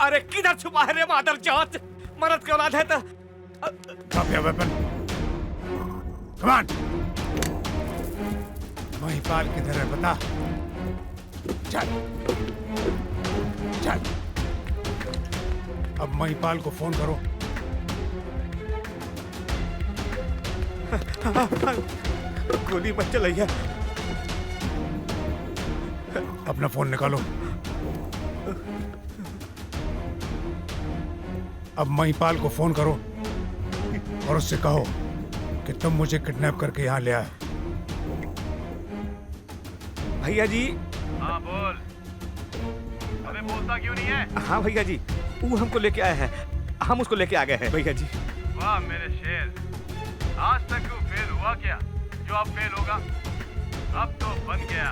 अरे किधर छुपा है रे मादरचोद? मर्द की औलाद है तो Drop your weapon. Come on. Mahipal किधर है बता। चल चल, अब महिपाल को फोन करो। गोली मत चलाइए। अपना फोन निकालो। अब महिपाल को फोन करो और उससे कहो कि तुम मुझे किडनैप करके यहाँ ले आए। भैया जी। हाँ बोल। अबे बोलता क्यों नहीं है? हाँ भैया जी, वो हमको लेके आया है, हम उसको लेके आ गए हैं भैया जी। वाह मेरे शेर, आज तक वो फेल हुआ क्या? जो अब फेल होगा, अब तो बन गया।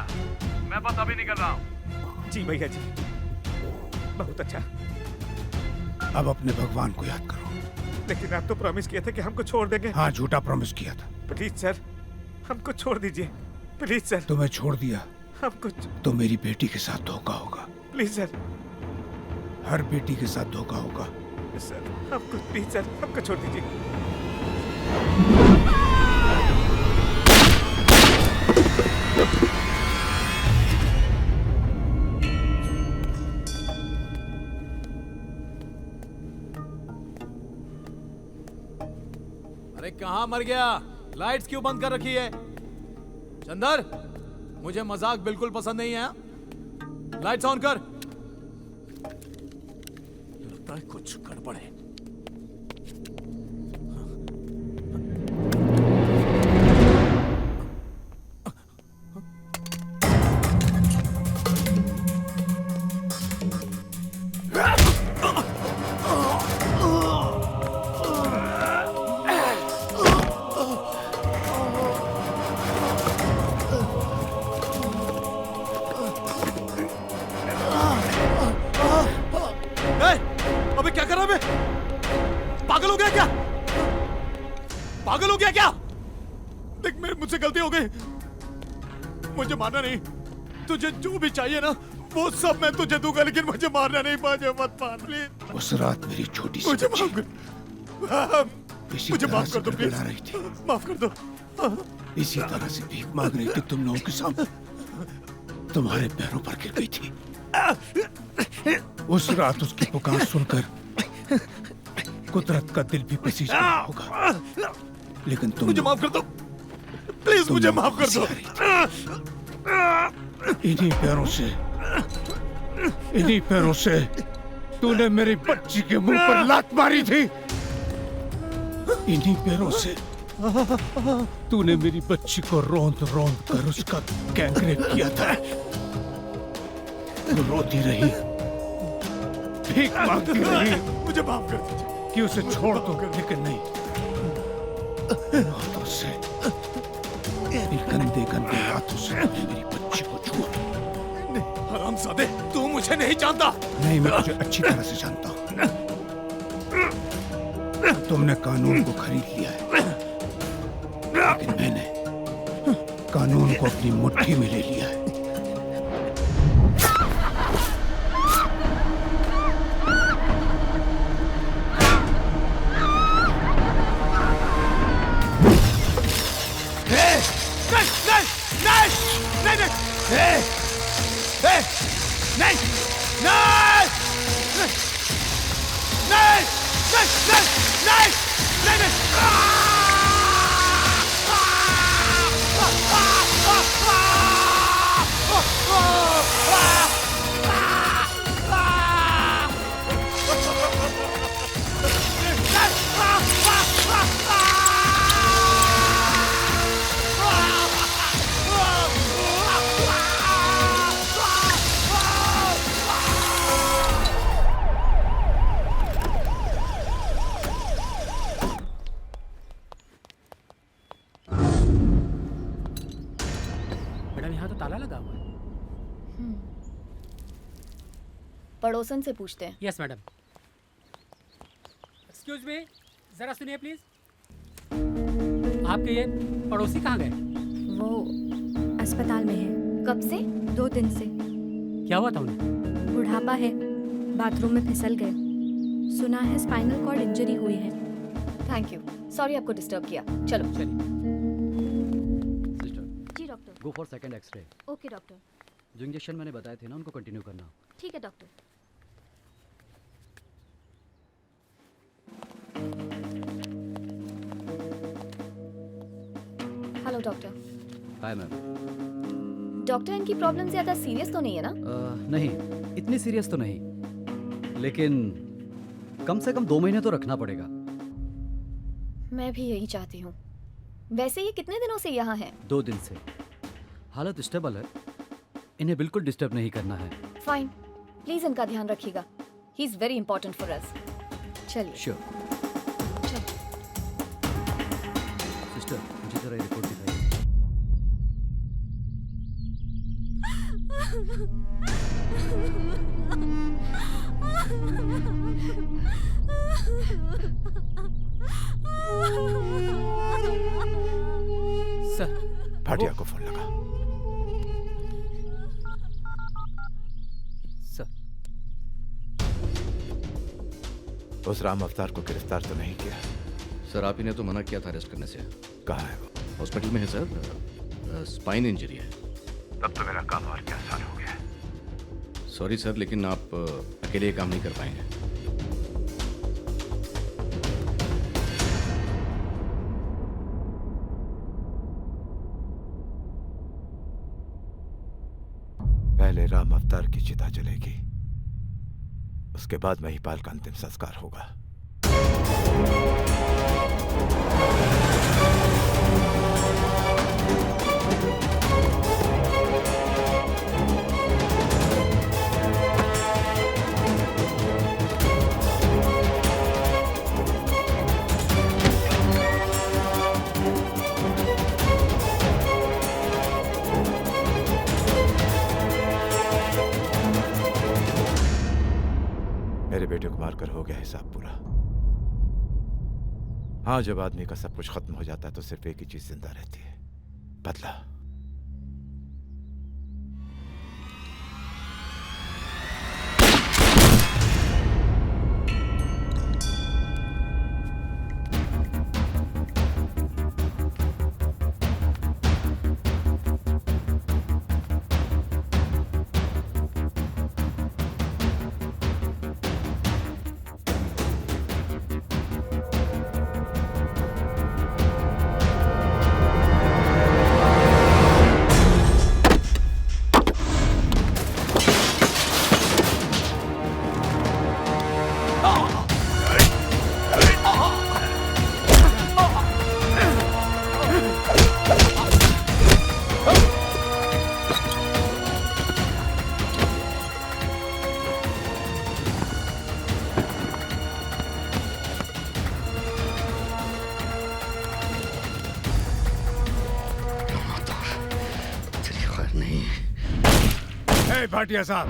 मैं बस अभी निकल रहा हूँ। जी भैया जी, बहुत अच्छा। अब अपने भगवान को याद करो। लेकिन आप तो प्रॉमिस किए थे कि हमको छोड़ देंगे। हाँ, झूठा प्रॉमिस किया था। प्लीज सर, हमको छोड़ दीजिए, प्लीज सर। तुम्हें छोड़ दिया हमको तो मेरी बेटी के साथ धोखा होगा। Please sir. हर बेटी के साथ धोखा होगा। सर हमको प्लीज सर, हमको छोड़ दीजिए। अरे कहाँ मर गया? लाइट्स क्यों बंद कर रखी है? चंदर, मुझे मजाक बिल्कुल पसंद नहीं है। लाइट्स ऑन कर। लगता है कुछ गड़बड़ है। अबे क्या कर रहा है? पागल हो गया क्या? पागल हो गया क्या? देख, मुझसे गलती हो गई, मुझे मारना नहीं। तुझे जो भी चाहिए ना वो सब मैं तुझे दूंगा, लेकिन मुझे मारना नहीं। मुझे मत मार प्लीज। उस रात मेरी छोटी सी मुझे माफ कर, मुझे माफ कर दो प्लीज। रही थी। माफ कर दो। इसी तरह से भीख मांग रही थी तुम लोगों के सामने, तुम्हारे पैरों पर गिर गई थी। उस रात उसकी पुकार सुनकर कुदरत का दिल भी पसीज गया होगा, लेकिन तुम मुझे माफ कर दो प्लीज, मुझे माफ कर दो। इन्हीं पैरों से तूने मेरी बच्ची के मुंह पर लात मारी थी। इन्हीं पैरों से तूने मेरी बच्ची को रोंद रोंद कर उसका गैंगरेप किया था। तू रोती रही, भीख मांगती रही। मुझे माफ कर दीजिए कि उसे छोड़ दो, लेकिन नहीं, हाथों से, मेरी गंदे गंदे हाथों से मेरी बच्ची को छुआ। हरामजादे, तू मुझे नहीं जानता। नहीं, मैं तुझे अच्छी तरह से जानता हूँ। तुमने कानून को खरीद लिया है, लेकिन मैंने कानून को अपनी मुट्ठी में ले लिया है। मैडम यहाँ तो ताला लगा हुआ है। पड़ोसन से पूछते हैं। Yes madam. एक्सक्यूज मी, जरा सुनिए प्लीज। आपके ये पड़ोसी कहाँ गए? वो अस्पताल में है। कब से? 2 दिन से। क्या हुआ था उन्हें? बुढ़ापा है, बाथरूम में फिसल गए। सुना है स्पाइनल कॉर्ड इंजरी हुई है। थैंक यू, सॉरी आपको डिस्टर्ब किया। चलो चलिए। जी doctor. Go for second X-ray. Okay doctor. जो इंजेक्शन मैंने बताए थे ना उनको कंटिन्यू करना। ठीक है doctor. Hello doctor. Hi ma'am. Doctor, इनकी प्रॉब्लम ज्यादा सीरियस तो नहीं है ना? नहीं, इतनी सीरियस तो नहीं, लेकिन कम से कम 2 महीने तो रखना पड़ेगा। मैं भी यही चाहती हूँ। वैसे ये कितने दिनों से यहाँ हैं? 2 दिन से। हालत स्टेबल है, इन्हें बिल्कुल डिस्टर्ब नहीं करना है। फाइन, प्लीज इनका ध्यान रखिएगा। He is very important for us. चलिए। श्योर। सिस्टर, मुझे जरा रिपोर्ट दिखाइए। सर, भाटिया को फोन लगा। सर, उस राम अवतार को गिरफ्तार तो नहीं किया? सर, आप ही ने तो मना किया था अरेस्ट करने से। कहाँ है वो? हॉस्पिटल में है सर, स्पाइन इंजरी है। तब तो मेरा काम और क्या आसान हो गया। सॉरी सर, लेकिन आप अकेले ये काम नहीं कर पाएंगे। पहले राम अवतार की चिता जलेगी, उसके बाद महिपाल का अंतिम संस्कार होगा। मेरे बेटे को मारकर हो गया हिसाब पूरा। हाँ, जब आदमी का सब कुछ खत्म हो जाता है तो सिर्फ एक ही चीज जिंदा रहती है, बदला। भाटिया साहब,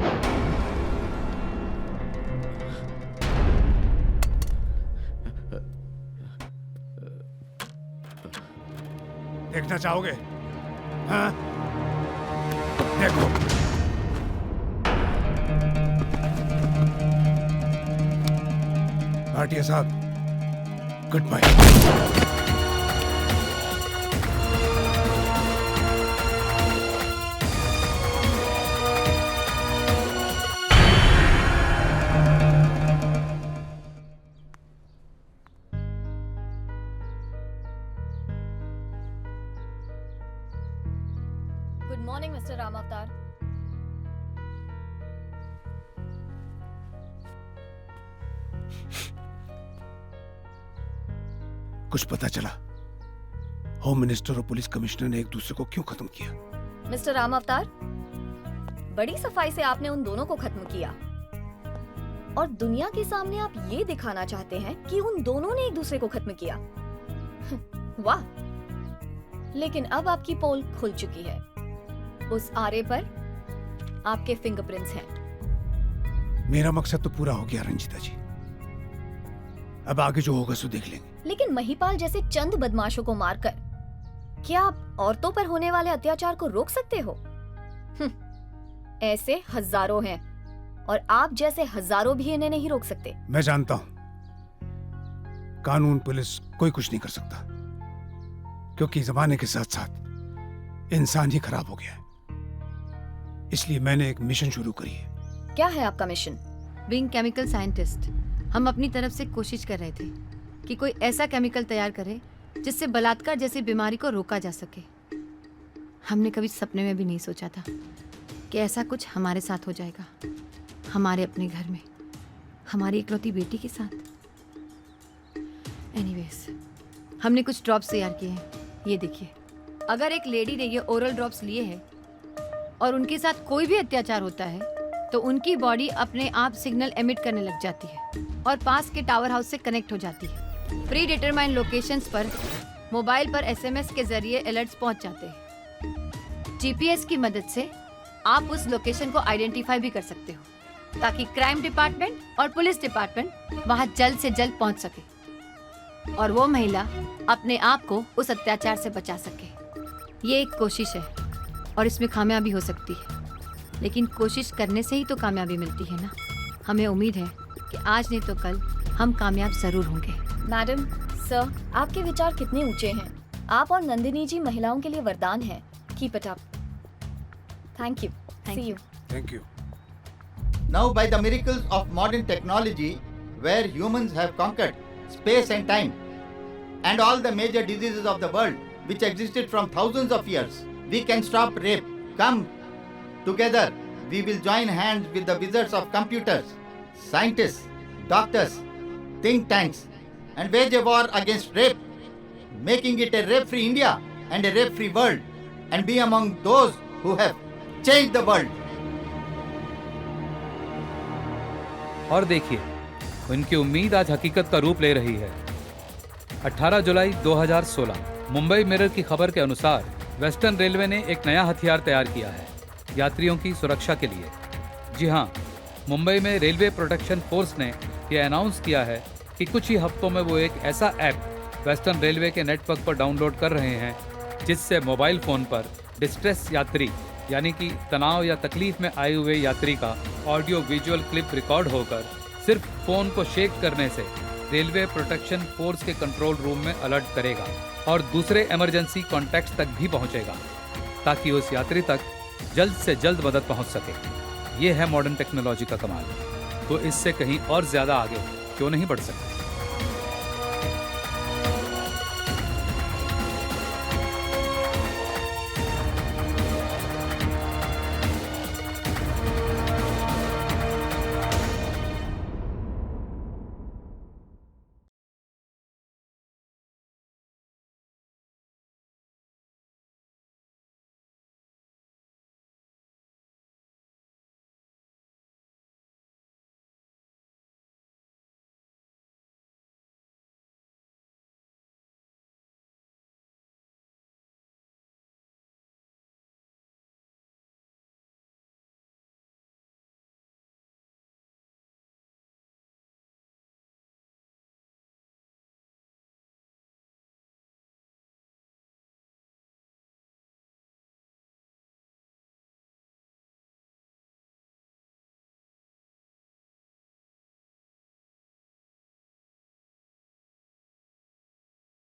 देखना चाहोगे? हाँ, देखो। भाटिया साहब, goodbye. Good morning mister Ram Avtar. कुछ पता चला? होम मिनिस्टर और पुलिस कमिश्नर ने एक दूसरे को क्यों खत्म किया? मिस्टर राम अवतार, बड़ी सफाई से आपने उन दोनों को खत्म किया और दुनिया के सामने आप ये दिखाना चाहते हैं कि उन दोनों ने एक दूसरे को खत्म किया। वाह! लेकिन अब आपकी पोल खुल चुकी है। उस आरे पर आपके फिंगरप्रिंट्स हैं। मेरा मकसद तो पूरा हो गया रंजीता जी, अब आगे जो होगा सो देख लेंगे। लेकिन महिपाल जैसे चंद बदमाशों को मारकर क्या आप औरतों पर होने वाले अत्याचार को रोक सकते हो? ऐसे हजारों हैं और आप जैसे हजारों भी इन्हें नहीं रोक सकते। मैं जानता हूं कानून पुलिस कोई कुछ नहीं कर सकता, क्योंकि जमाने के साथ साथ इंसान ही खराब हो गया है। इसलिए मैंने एक मिशन शुरू करी है। क्या है आपका मिशन? बीइंग केमिकल साइंटिस्ट, हम अपनी तरफ से कोशिश कर रहे थे कि कोई ऐसा केमिकल तैयार करे जिससे बलात्कार जैसी बीमारी को रोका जा सके। हमने कभी सपने में भी नहीं सोचा था कि ऐसा कुछ हमारे साथ हो जाएगा, हमारे अपने घर में, हमारी इकलौती बेटी के साथ। एनीवेज, हमने कुछ ड्रॉप्स तैयार किए हैं, ये देखिए। अगर एक लेडी ने ये ओरल ड्रॉप्स लिए हैं और उनके साथ कोई भी अत्याचार होता है तो उनकी बॉडी अपने आप सिग्नल एमिट करने लग जाती है और पास के टावर हाउस से कनेक्ट हो जाती है। प्री डिटरमाइंड लोकेशंस पर मोबाइल पर एसएमएस के जरिए अलर्ट्स पहुंच जाते हैं। जीपीएस की मदद से आप उस लोकेशन को आइडेंटिफाई भी कर सकते हो ताकि क्राइम डिपार्टमेंट और पुलिस डिपार्टमेंट वहां जल्द से जल्द पहुंच सके और वो महिला अपने आप को उस अत्याचार से बचा सके। ये एक कोशिश है और इसमें कामयाबी हो सकती है, लेकिन कोशिश करने से ही तो कामयाबी मिलती है ना। हमें उम्मीद है कि आज नहीं तो कल हम कामयाब जरूर होंगे। मैडम, सर, आपके विचार कितने ऊंचे हैं। आप और नंदिनी जी महिलाओं के लिए वरदान है। Keep it up. Thank you. See you. Thank you. Now, by the miracles of modern technology, where humans have conquered space and time, and all the major diseases of the world which existed from thousands of years, we can stop rape. Come together, we will join hands with the wizards of computers, scientists, doctors, think tanks, and wage a war against rape, making it a rape-free India and a rape-free world, and be among those who have changed the world. और देखिए, उनकी उम्मीद आज हकीकत का रूप ले रही है। 18 जुलाई 2016 मुंबई मिरर की खबर के अनुसार वेस्टर्न रेलवे ने एक नया हथियार तैयार किया है यात्रियों की सुरक्षा के लिए। जी हाँ, मुंबई में रेलवे प्रोटेक्शन फोर्स ने यह अनाउंस किया है कि कुछ ही हफ्तों में वो एक ऐसा ऐप वेस्टर्न रेलवे के नेटवर्क पर डाउनलोड कर रहे हैं जिससे मोबाइल फ़ोन पर डिस्ट्रेस यात्री यानी कि तनाव या तकलीफ में आए हुए यात्री का ऑडियो विजुअल क्लिप रिकॉर्ड होकर सिर्फ फ़ोन को शेक करने से रेलवे प्रोटेक्शन फोर्स के कंट्रोल रूम में अलर्ट करेगा और दूसरे इमरजेंसी कॉन्टैक्ट्स तक भी पहुंचेगा ताकि उस यात्री तक जल्द से जल्द मदद पहुंच सके। ये है मॉडर्न टेक्नोलॉजी का कमाल। तो इससे कहीं और ज़्यादा आगे क्यों नहीं बढ़ सकते।